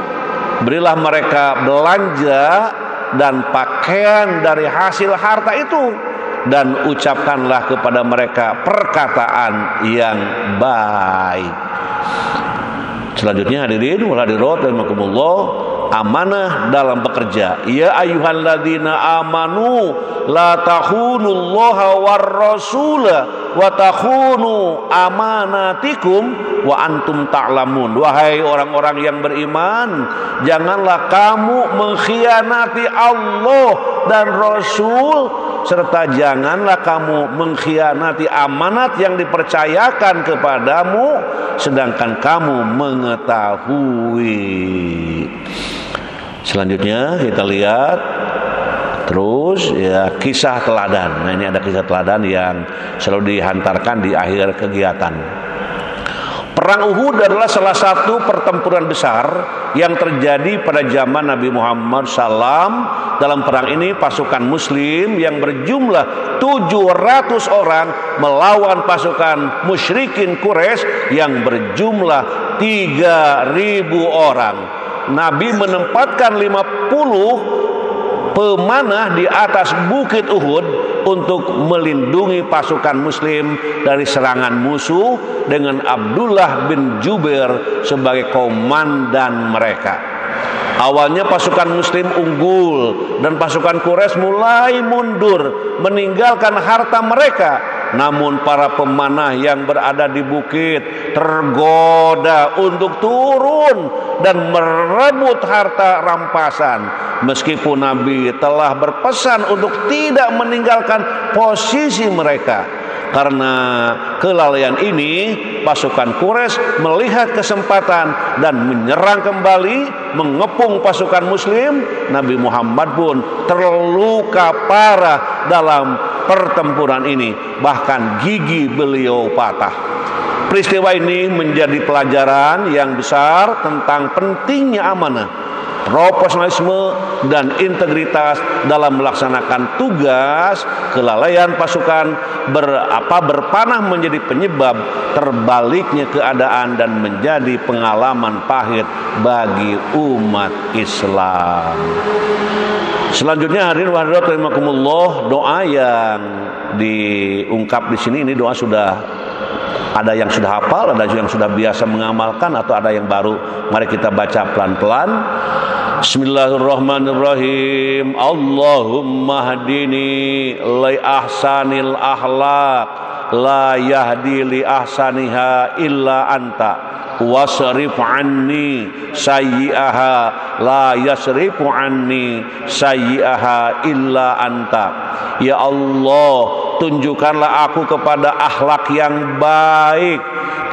Berilah mereka belanja dan pakaian dari hasil harta itu, dan ucapkanlah kepada mereka perkataan yang baik. Selanjutnya hadirin wal hadirat rahimakumullah, amanah dalam bekerja. Ya ayyuhalladzina amanu la takhunullaha war rasula wa takhunu amanatikum wa antum ta'lamun. Wahai orang-orang yang beriman, janganlah kamu mengkhianati Allah dan Rasul, serta janganlah kamu mengkhianati amanat yang dipercayakan kepadamu sedangkan kamu mengetahui. Selanjutnya kita lihat terus ya kisah teladan. Nah, ini ada kisah teladan yang selalu dihantarkan di akhir kegiatan. Perang Uhud adalah salah satu pertempuran besar yang terjadi pada zaman Nabi Muhammad SAW. Dalam perang ini pasukan muslim yang berjumlah 700 orang melawan pasukan musyrikin Quraisy yang berjumlah 3.000 orang. Nabi menempatkan 50 pemanah di atas bukit Uhud untuk melindungi pasukan muslim dari serangan musuh dengan Abdullah bin Jubair sebagai komandan mereka. Awalnya pasukan muslim unggul dan pasukan Quraisy mulai mundur meninggalkan harta mereka. Namun para pemanah yang berada di bukit tergoda untuk turun dan merebut harta rampasan. Meskipun Nabi telah berpesan untuk tidak meninggalkan posisi mereka. Karena kelalaian ini, pasukan Quraisy melihat kesempatan dan menyerang kembali, mengepung pasukan muslim. Nabi Muhammad pun terluka parah dalam pertempuran ini, bahkan gigi beliau patah. Peristiwa ini menjadi pelajaran yang besar tentang pentingnya amanah, profesionalisme dan integritas dalam melaksanakan tugas. Kelalaian pasukan berpanah menjadi penyebab terbaliknya keadaan dan menjadi pengalaman pahit bagi umat Islam. Selanjutnya hadirin wa hadirat rahimakumullah, doa yang diungkap di sini ini doa sudah ada yang sudah hafal, ada yang sudah biasa mengamalkan, atau ada yang baru. Mari kita baca pelan-pelan. Bismillahirrahmanirrahim. Allahumma hadini li ahsanil akhlaq la yahdi li ahsaniha illa anta wasrif anni sayyi'aha la yasrifu anni sayyi'aha illa anta. Ya Allah, tunjukkanlah aku kepada akhlak yang baik.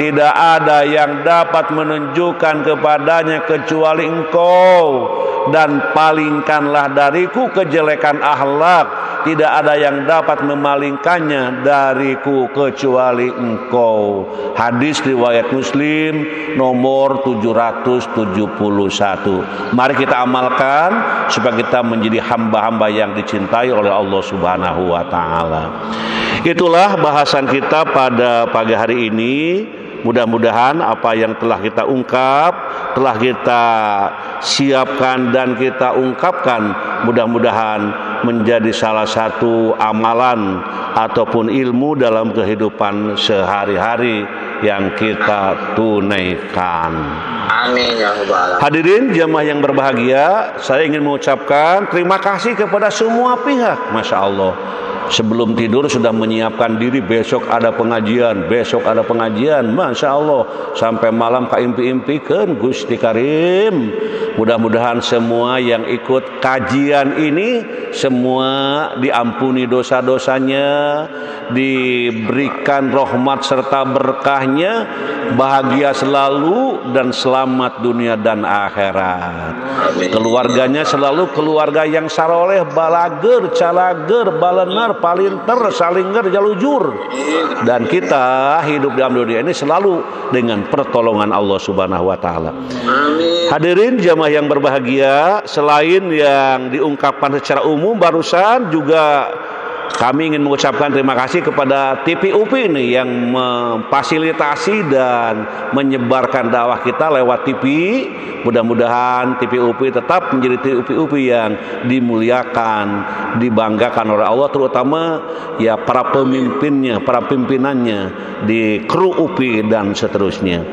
Tidak ada yang dapat menunjukkan kepadanya kecuali Engkau, dan palingkanlah dariku kejelekan akhlak. Tidak ada yang dapat memalingkannya dariku kecuali Engkau. Hadis riwayat Muslim nomor 771. Mari kita amalkan supaya kita menjadi hamba-hamba yang dicintai oleh Allah Subhanahu wa taala. Itulah bahasan kita pada pagi hari ini. Mudah-mudahan apa yang telah kita ungkap, telah kita siapkan dan kita ungkapkan, mudah-mudahan menjadi salah satu amalan ataupun ilmu dalam kehidupan sehari-hari yang kita tunaikan. Amin ya rabbal alamin. Hadirin jamaah yang berbahagia, saya ingin mengucapkan terima kasih kepada semua pihak. Masya Allah, sebelum tidur sudah menyiapkan diri, besok ada pengajian, Masya Allah, sampai malam kaimpi-impikan Gusti Karim. Mudah-mudahan semua yang ikut kajian ini semua diampuni dosa-dosanya, diberikan rahmat serta berkahnya, bahagia selalu dan selamat dunia dan akhirat. Keluarganya selalu keluarga yang saroleh, balager, calager, balenar, palinter, salinger, jalujur. Dan kita hidup dalam dunia ini selalu dengan pertolongan Allah Subhanahu wa taala. Hadirin jamaah yang berbahagia, selain yang diungkapkan secara umum barusan, juga kami ingin mengucapkan terima kasih kepada TV UPI ini yang memfasilitasi dan menyebarkan dakwah kita lewat TV. Mudah-mudahan TV UPI tetap menjadi TV UPI yang dimuliakan, dibanggakan oleh Allah, terutama ya para pemimpinnya, para pimpinannya di kru UPI dan seterusnya.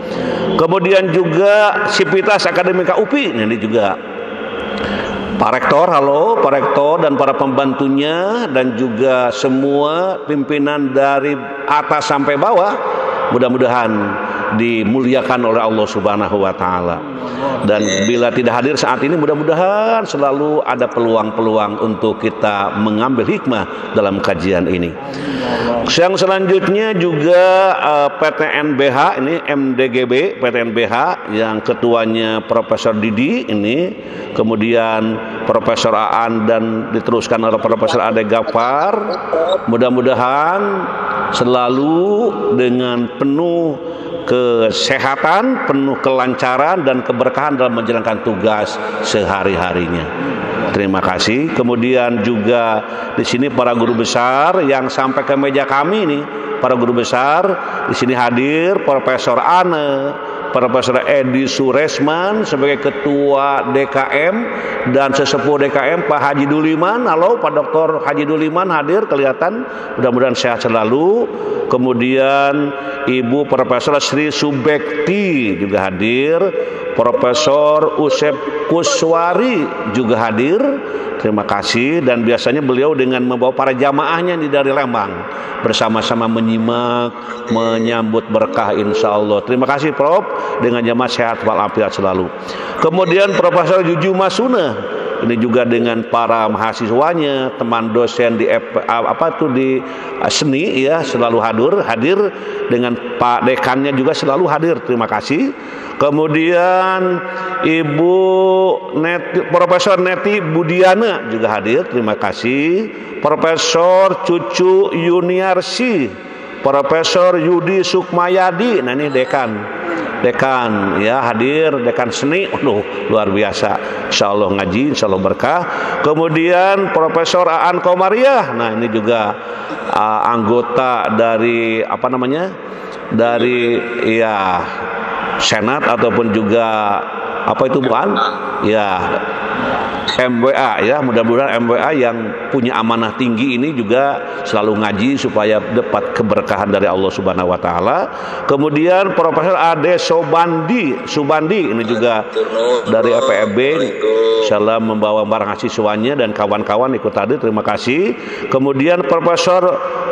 Kemudian juga Sivitas Akademika UPI ini juga Pak Rektor, halo Pak Rektor dan para pembantunya dan juga semua pimpinan dari atas sampai bawah, mudah-mudahan dimuliakan oleh Allah Subhanahu wa taala. Dan bila tidak hadir saat ini, mudah-mudahan selalu ada peluang-peluang untuk kita mengambil hikmah dalam kajian ini. Yang selanjutnya juga PTNBH ini, MDGB PTNBH yang ketuanya Profesor Didi ini, kemudian Profesor Aan dan diteruskan oleh Profesor Ade Gafar. Mudah-mudahan selalu dengan penuh kesehatan, penuh kelancaran dan keberkahan dalam menjalankan tugas sehari-harinya. Terima kasih. Kemudian juga di sini para guru besar yang sampai ke meja kami ini, para guru besar di sini hadir Profesor Ane, Profesor Edi Suresman sebagai Ketua DKM dan Sesepuh DKM Pak Haji Duliman. Halo Pak Dr. Haji Duliman hadir, kelihatan, mudah-mudahan sehat selalu. Kemudian Ibu Profesor Sri Subekti juga hadir, Profesor Usep Kuswari juga hadir. Terima kasih. Dan biasanya beliau dengan membawa para jamaahnya dari Lembang bersama-sama menyimak, menyambut berkah insya Allah. Terima kasih Prof, dengan jamaah sehat walafiat selalu. Kemudian Profesor Juju Masuna ini juga dengan para mahasiswanya, teman dosen di di seni ya, selalu hadir dengan Pak Dekannya juga selalu hadir. Terima kasih. Kemudian Ibu Profesor Neti Budiana juga hadir. Terima kasih. Profesor Cucu Yuniarsi, Profesor Yudi Sukmayadi, nah ini dekan ya hadir, dekan seni, luar biasa, insya Allah ngaji, insya Allah berkah. Kemudian Profesor Aan Komariah, nah ini juga anggota dari dari ya Senat ataupun juga ya MWA ya, mudah-mudahan MWA yang punya amanah tinggi ini juga selalu ngaji supaya dapat keberkahan dari Allah Subhanahu wa taala. Kemudian Profesor Ade Subandi ini juga dari FEB, insyaallah membawa barang siswanya dan kawan-kawan ikut hadir. Terima kasih. Kemudian Profesor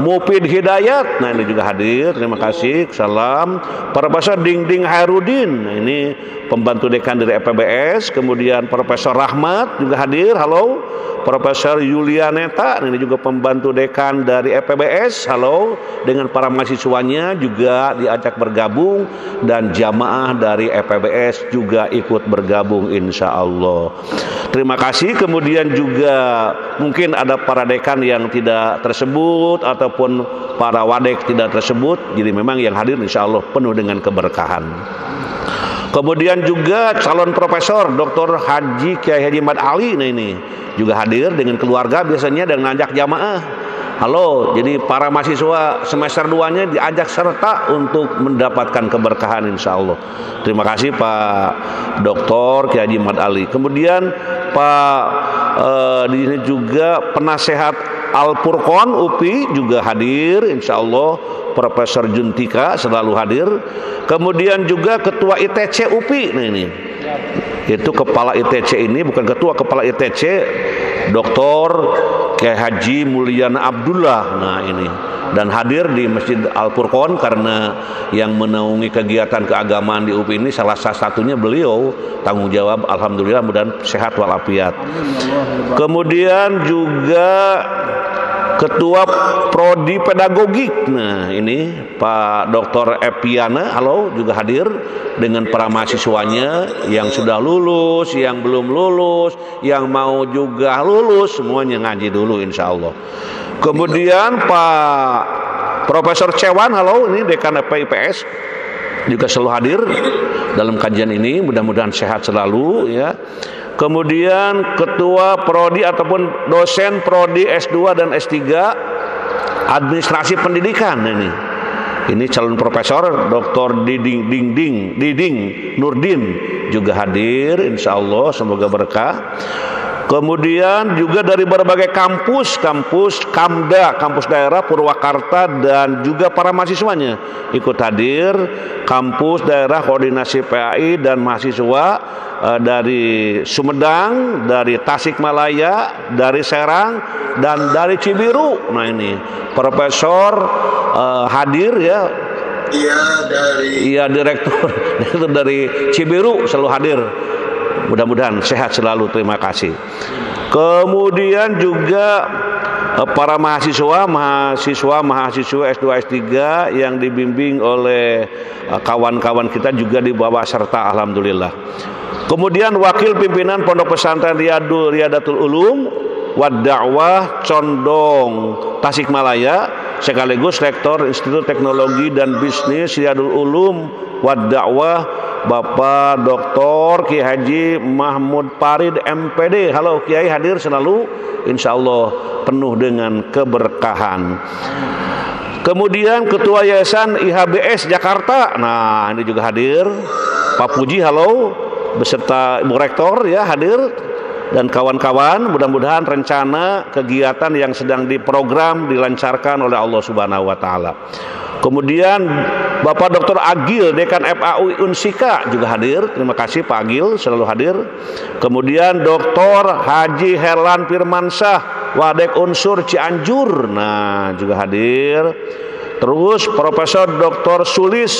Mufid Hidayat, nah ini juga hadir. Terima kasih. Salam. Profesor Dingding Hairudin, nah ini pembantu dekan dari FPBS. Kemudian Profesor Rahmat juga hadir. Halo. Profesor Yulianeta, ini juga pembantu dekan dari FPBS. Halo. Dengan para mahasiswanya juga diajak bergabung dan jamaah dari FPBS juga ikut bergabung insya Allah. Terima kasih. Kemudian juga mungkin ada para dekan yang tidak tersebut ataupun para wadek tidak tersebut. Jadi memang yang hadir insya Allah penuh dengan keberkahan. Kemudian juga calon profesor Dr. Haji Kiai Haji Mad Ali ini juga hadir dengan keluarga biasanya dan ngajak jamaah. Halo, jadi para mahasiswa semester 2-nya diajak serta untuk mendapatkan keberkahan insya Allah. Terima kasih Pak Dr. Kiai Haji Mad Ali. Kemudian Pak di sini juga penasehat Al-Furqon UPI juga hadir insya Allah. Profesor Juntika selalu hadir. Kemudian juga Ketua ITC UPI, nah ini itu kepala ITC ini, bukan ketua, kepala ITC Dr. Kiai Haji Mulyana Abdullah. Nah ini, dan hadir di Masjid Al-Furqon karena yang menaungi kegiatan keagamaan di UPI ini salah satunya beliau, tanggung jawab, alhamdulillah, mudah sehat walafiat. Kemudian juga Ketua Prodi Pedagogik. Nah ini Pak Dr. Epiana, halo, juga hadir dengan para mahasiswanya yang sudah lulus, yang belum lulus, yang mau juga lulus, semuanya ngaji dulu insya Allah. Kemudian Pak Profesor Cewan, halo, ini Dekan FPIPS, juga selalu hadir dalam kajian ini, mudah-mudahan sehat selalu ya. Kemudian Ketua Prodi ataupun dosen Prodi S2 dan S3 Administrasi Pendidikan ini calon profesor Dr. Diding Nurdin juga hadir, insya Allah semoga berkah. Kemudian juga dari berbagai kampus Kamda, kampus daerah Purwakarta, dan juga para mahasiswanya ikut hadir. Kampus daerah koordinasi PAI dan mahasiswa dari Sumedang, dari Tasikmalaya, dari Serang, dan dari Cibiru. Nah ini Profesor hadir ya. Iya direktur itu dari Cibiru selalu hadir. Mudah-mudahan sehat selalu, terima kasih. Kemudian juga para mahasiswa S2 S3 yang dibimbing oleh kawan-kawan kita juga dibawa serta, alhamdulillah. Kemudian wakil pimpinan Pondok Pesantren Riyadatul Ulum wad Da'wah Condong Tasikmalaya, sekaligus Rektor Institut Teknologi dan Bisnis Riyadatul Ulum wad Da'wah Bapak Dr. Kiai Haji Mahmud Farid MPD. Halo Kiai, hadir selalu, insya Allah penuh dengan keberkahan. Kemudian Ketua Yayasan IHBS Jakarta, nah ini juga hadir. Pak Puji, halo, beserta Ibu Rektor ya hadir, dan kawan-kawan. Mudah-mudahan rencana kegiatan yang sedang diprogram dilancarkan oleh Allah Subhanahu wa Ta'ala. Kemudian Bapak Dr. Agil, Dekan FAUI Unsika juga hadir. Terima kasih Pak Agil, selalu hadir. Kemudian Dr. Haji Herlan Firmansyah, Wadek Unsur Cianjur, nah juga hadir. Terus Profesor Dr. Sulis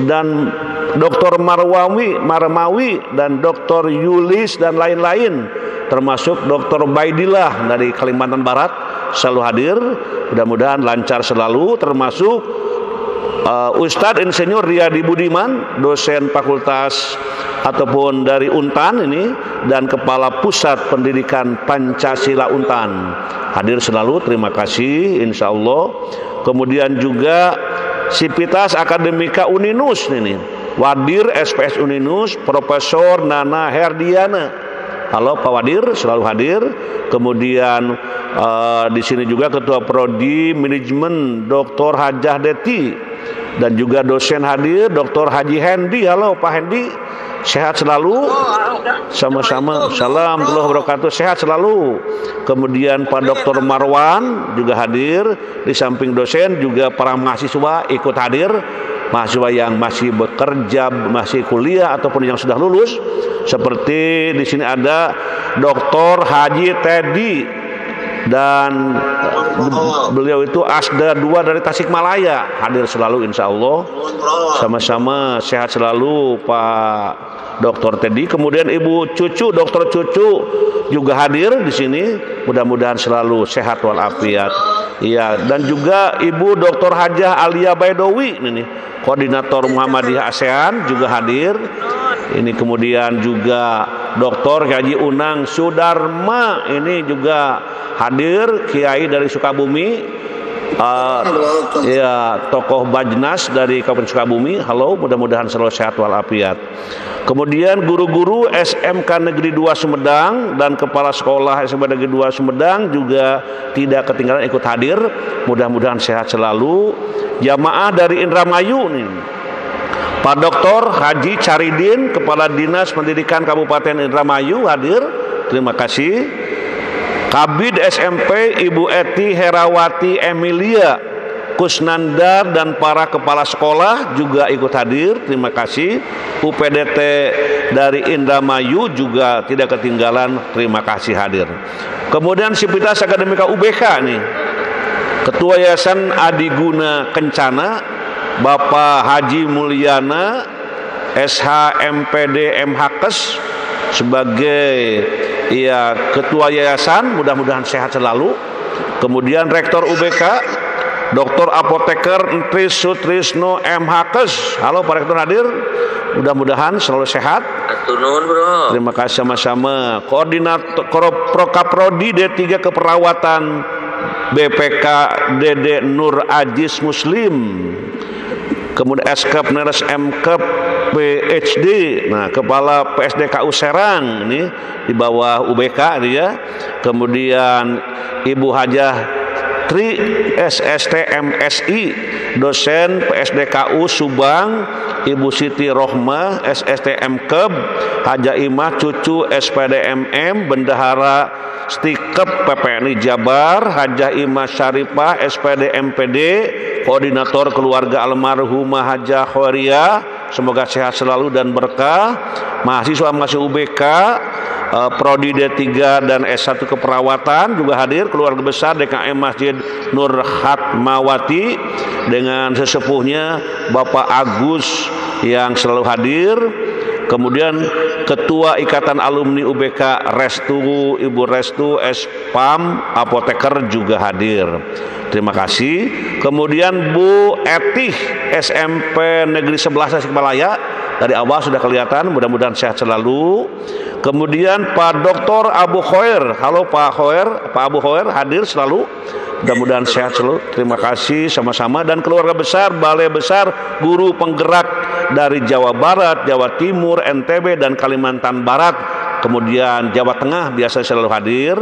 dan Dr. Marmawi dan Dr. Yulis dan lain-lain, termasuk Dr. Baidillah dari Kalimantan Barat selalu hadir. Mudah-mudahan lancar selalu, termasuk Ustadz Insinyur Riyadi Budiman, dosen fakultas ataupun dari Untan ini, dan Kepala Pusat Pendidikan Pancasila Untan hadir selalu, terima kasih insya Allah. Kemudian juga Sivitas Akademika Uninus ini, Wadir SPS Uninus Profesor Nana Herdiana, halo Pak Wadir, selalu hadir. Kemudian di sini juga Ketua Prodi Manajemen Dr. Hajah Deti, dan juga dosen hadir Dr. Haji Hendi. Halo Pak Hendi, sehat selalu. Sama-sama, salam warahmatullahi wabarakatuh, sehat selalu. Kemudian Pak Dr. Marwan juga hadir. Di samping dosen juga para mahasiswa ikut hadir, mahasiswa yang masih bekerja, masih kuliah ataupun yang sudah lulus. Seperti di sini ada Dr. Haji Teddy, dan beliau itu Asda 2 dari Tasikmalaya, hadir selalu insya Allah. Sama-sama, sehat selalu Pak Dr. Teddy. Kemudian Ibu Cucu, Dr. Cucu juga hadir di sini, mudah-mudahan selalu sehat walafiat. Iya, dan juga Ibu Dr. Hajah Alia Baidowi ini, Koordinator Muhammadiyah ASEAN juga hadir. Ini kemudian juga Dr. Haji Unang Sudarma ini juga hadir, Kiai dari Sukabumi, ya tokoh Bajnas dari Kabupaten Sukabumi. Halo, mudah-mudahan selalu sehat walafiat. Kemudian guru-guru SMK Negeri 2 Sumedang dan Kepala Sekolah SMK Negeri 2 Sumedang juga tidak ketinggalan ikut hadir, mudah-mudahan sehat selalu. Jamaah dari Indramayu nih, Pak Dr. Haji Caridin, Kepala Dinas Pendidikan Kabupaten Indramayu hadir, terima kasih. Kabid SMP Ibu Eti Herawati Emilia Kusnandar dan para kepala sekolah juga ikut hadir. Terima kasih. UPDT dari Indramayu juga tidak ketinggalan. Terima kasih hadir. Kemudian Sivitas Akademika UBK nih. Ketua Yayasan Adiguna Kencana Bapak Haji Mulyana SH MPD MHKes sebagai ketua yayasan, mudah-mudahan sehat selalu. Kemudian Rektor UBK Dr. Apoteker Entris Sutrisno MHKes. Halo Pak Rektor hadir. Mudah-mudahan selalu sehat. Atunun, Bro. Terima kasih sama-sama. Koordinator Prokaprodi D3 Keperawatan BPK Dede Nur Ajis Muslim. Kemudian SKP Neres MKP PhD. Nah, Kepala PSDKU Serang ini di bawah UBK ini ya. Kemudian Ibu Hajah Tri SST MSI, dosen PSDKU Subang. Ibu Siti Rohmah SST MKeb, Haja Imah Cucu SPDMM, Bendahara Stikep PPNI Jabar, Hajah Imah Syarifah SPD MPD, Koordinator Keluarga Almarhumah Hajah Khawariah, semoga sehat selalu dan berkah. Mahasiswa UBK Prodi D3 dan S1 Keperawatan juga hadir. Keluarga besar DKM Masjid Nur Hatmawati dengan sesepuhnya Bapak Agus yang selalu hadir. Kemudian Ketua Ikatan Alumni UBK Restu, Ibu Restu Spam Apoteker juga hadir. Terima kasih. Kemudian Bu Etih SMP Negeri 11 Tasikmalaya, dari awal sudah kelihatan, mudah-mudahan sehat selalu. Kemudian Pak Dr. Abu Khoir, halo Pak Khoir, Pak Abu Khoir hadir selalu, mudah-mudahan sehat selalu. Terima kasih sama-sama. Dan keluarga besar Balai Besar Guru Penggerak dari Jawa Barat, Jawa Timur, NTB dan Kalimantan Barat, kemudian Jawa Tengah biasa selalu hadir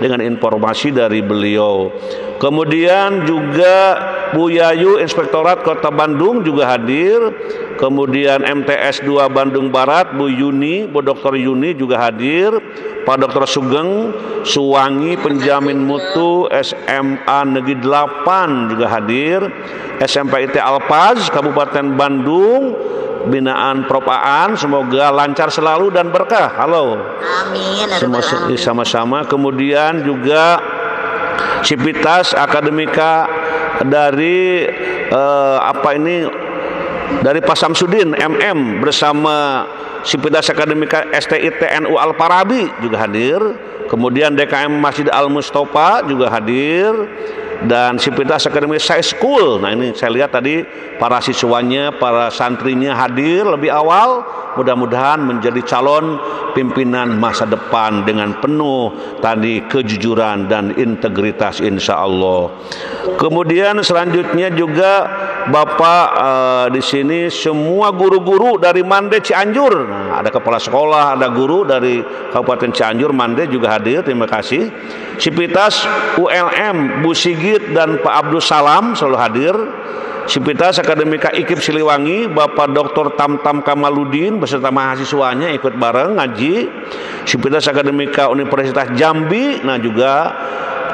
dengan informasi dari beliau. Kemudian juga Bu Yayu Inspektorat Kota Bandung juga hadir. Kemudian MTS 2 Bandung Barat Bu Yuni, Bu Dr. Yuni juga hadir. Pak Dr. Sugeng Suwangi Penjamin Mutu SMA Negeri 8 juga hadir. SMP IT Alpaz Kabupaten Bandung binaan Propaan, semoga lancar selalu dan berkah. Halo. Amin. Sama-sama. Kemudian juga Sivitas Akademika dari dari Pak Samsudin MM bersama Sivitas Akademika STIT NU Al-Farabi juga hadir. Kemudian DKM Masjid Al-Mustofa juga hadir. Dan Sivitas Akademika Science School. Nah, ini saya lihat tadi para siswanya, para santrinya hadir lebih awal. Mudah-mudahan menjadi calon pimpinan masa depan dengan penuh tadi kejujuran dan integritas insya Allah. Kemudian selanjutnya juga Bapak di sini semua guru-guru dari Mande Cianjur. Nah, ada kepala sekolah, ada guru dari Kabupaten Cianjur, Mande juga hadir. Terima kasih. Sivitas ULM Bu Sigit dan Pak Abdul Salam selalu hadir. Sivitas Akademika IKIP Siliwangi Bapak Dr. Tamtam Kamaludin beserta mahasiswanya ikut bareng ngaji. Sivitas Akademika Universitas Jambi, nah juga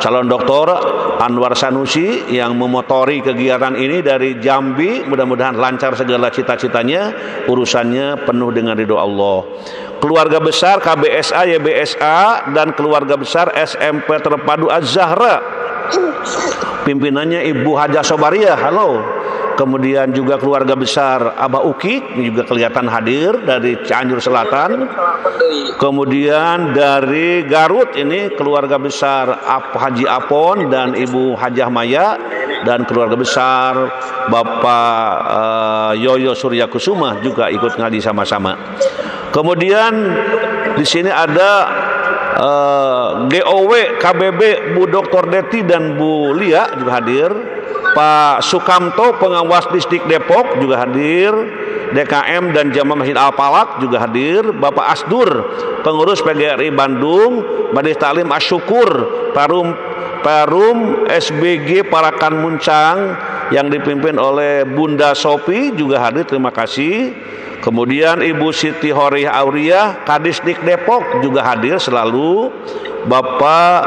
calon doktor Anwar Sanusi yang memotori kegiatan ini dari Jambi. Mudah-mudahan lancar segala cita-citanya, urusannya penuh dengan ridho Allah. Keluarga besar KBSA YBSA dan keluarga besar SMP Terpadu Az-Zahra, pimpinannya Ibu Hajah Sobariah, halo. Kemudian juga keluarga besar Abah Uki juga kelihatan hadir dari Cianjur Selatan. Kemudian dari Garut ini keluarga besar Haji Apon dan Ibu Hajah Maya, dan keluarga besar Bapak Yoyo Surya Kusuma juga ikut ngaji sama-sama. Kemudian di sini ada GOW KBB Bu Dr. Deti dan Bu Lia juga hadir. Pak Sukamto pengawas Distrik Depok juga hadir. DKM dan Jamaah Masjid Al-Falak juga hadir. Bapak Asdur pengurus PGRI Bandung, Majelis Taklim Asyukur, Parum SBG Parakan Muncang yang dipimpin oleh Bunda Sopi juga hadir. Terima kasih. Kemudian Ibu Siti Horih Auriyah Kadisdik Depok juga hadir selalu. Bapak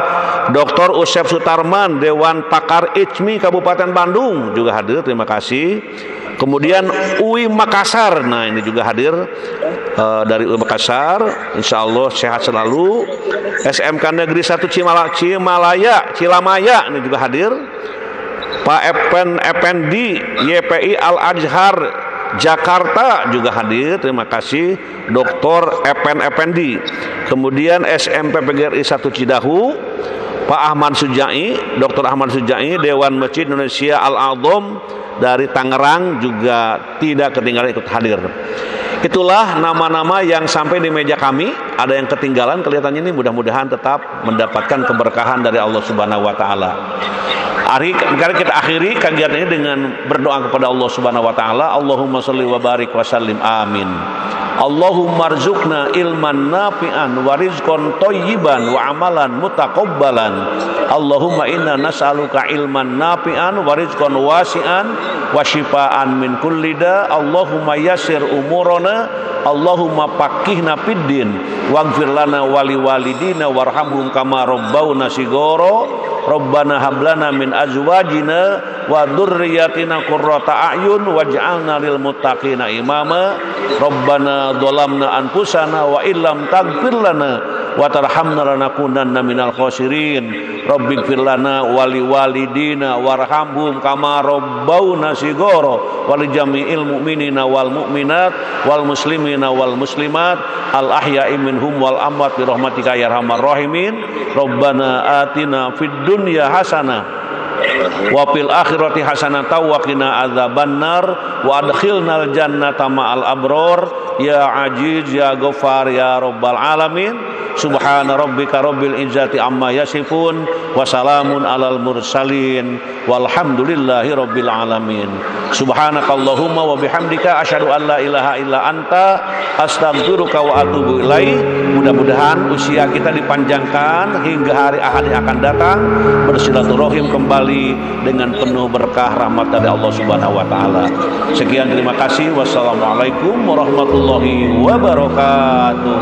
Dr. Usep Sutarman, Dewan Pakar ICMI Kabupaten Bandung juga hadir, terima kasih. Kemudian UI Makassar, nah ini juga hadir dari UI Makassar, insya Allah sehat selalu. SMK Negeri 1 Cilamaya ini juga hadir. Pak Effendi YPI Al Azhar Jakarta juga hadir, terima kasih. Dr. Effendi. Kemudian SMP PGRI 1 Cidahu, Pak Ahmad Sujai, Dr. Ahmad Sujai, Dewan Masjid Indonesia Al-Azham dari Tangerang juga tidak ketinggalan ikut hadir. Itulah nama-nama yang sampai di meja kami. Ada yang ketinggalan kelihatannya ini, mudah-mudahan tetap mendapatkan keberkahan dari Allah Subhanahu wa taala. Mari kita akhiri kegiatan ini dengan berdoa kepada Allah Subhanahu wa taala. Allahumma shalli wa barik wa sallim. Amin. Allahumma rzuqna ilman nafi'an wa rizqan thayyiban wa amalan mutaqabbalan. Allahumma inna nas'aluka ilman nafi'an wa rizqan wasi'an wa shifaan min kulli da. Allahumma yassir umurana, Allahumma faqihna fid din waghfir lana wa liwalidina warhamhum kama rabbauna shighara. Rabbana hablana min azwajina wa dzurriyyatina qurrata a'yun waj'alna lil muttaqina imama. Rabbana dhalamna anfusana wa illam taghfir lana wa tarhamna lanakunanna minal khasirin. Rabbighfir lana wa liwalidina warhamhum kama rabbauna shighara wa li jami'il mu'minina wal mu'minat wal muslimina wal muslimat al ahya'i minhum wal amwat bi rahmatika ya arhamar rahimin. Rabbana atina fid dunya hasanah wa fil akhirati hasanah wa qina adzabannar wa adkhilnal jannata ma'al abror ya aziz ya ghafar ya rabbal alamin. Subhana rabbika rabbil izzati amma yasifun wa salamun alal mursalin walhamdulillahi rabbil alamin. Subhanakallahumma wa bihamdika asyhadu an la ilaha illa anta astaghfiruka wa atubu ilaik. Mudah-mudahan usia kita dipanjangkan hingga hari Ahad yang akan datang, bersilaturahim kembali dengan penuh berkah rahmat dari Allah Subhanahu wa taala. Sekian, terima kasih. Wassalamualaikum warahmatullahi wabarakatuh.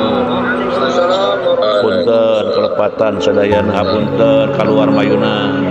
Punten kelepatan sadayana, punten kaluar mayunan.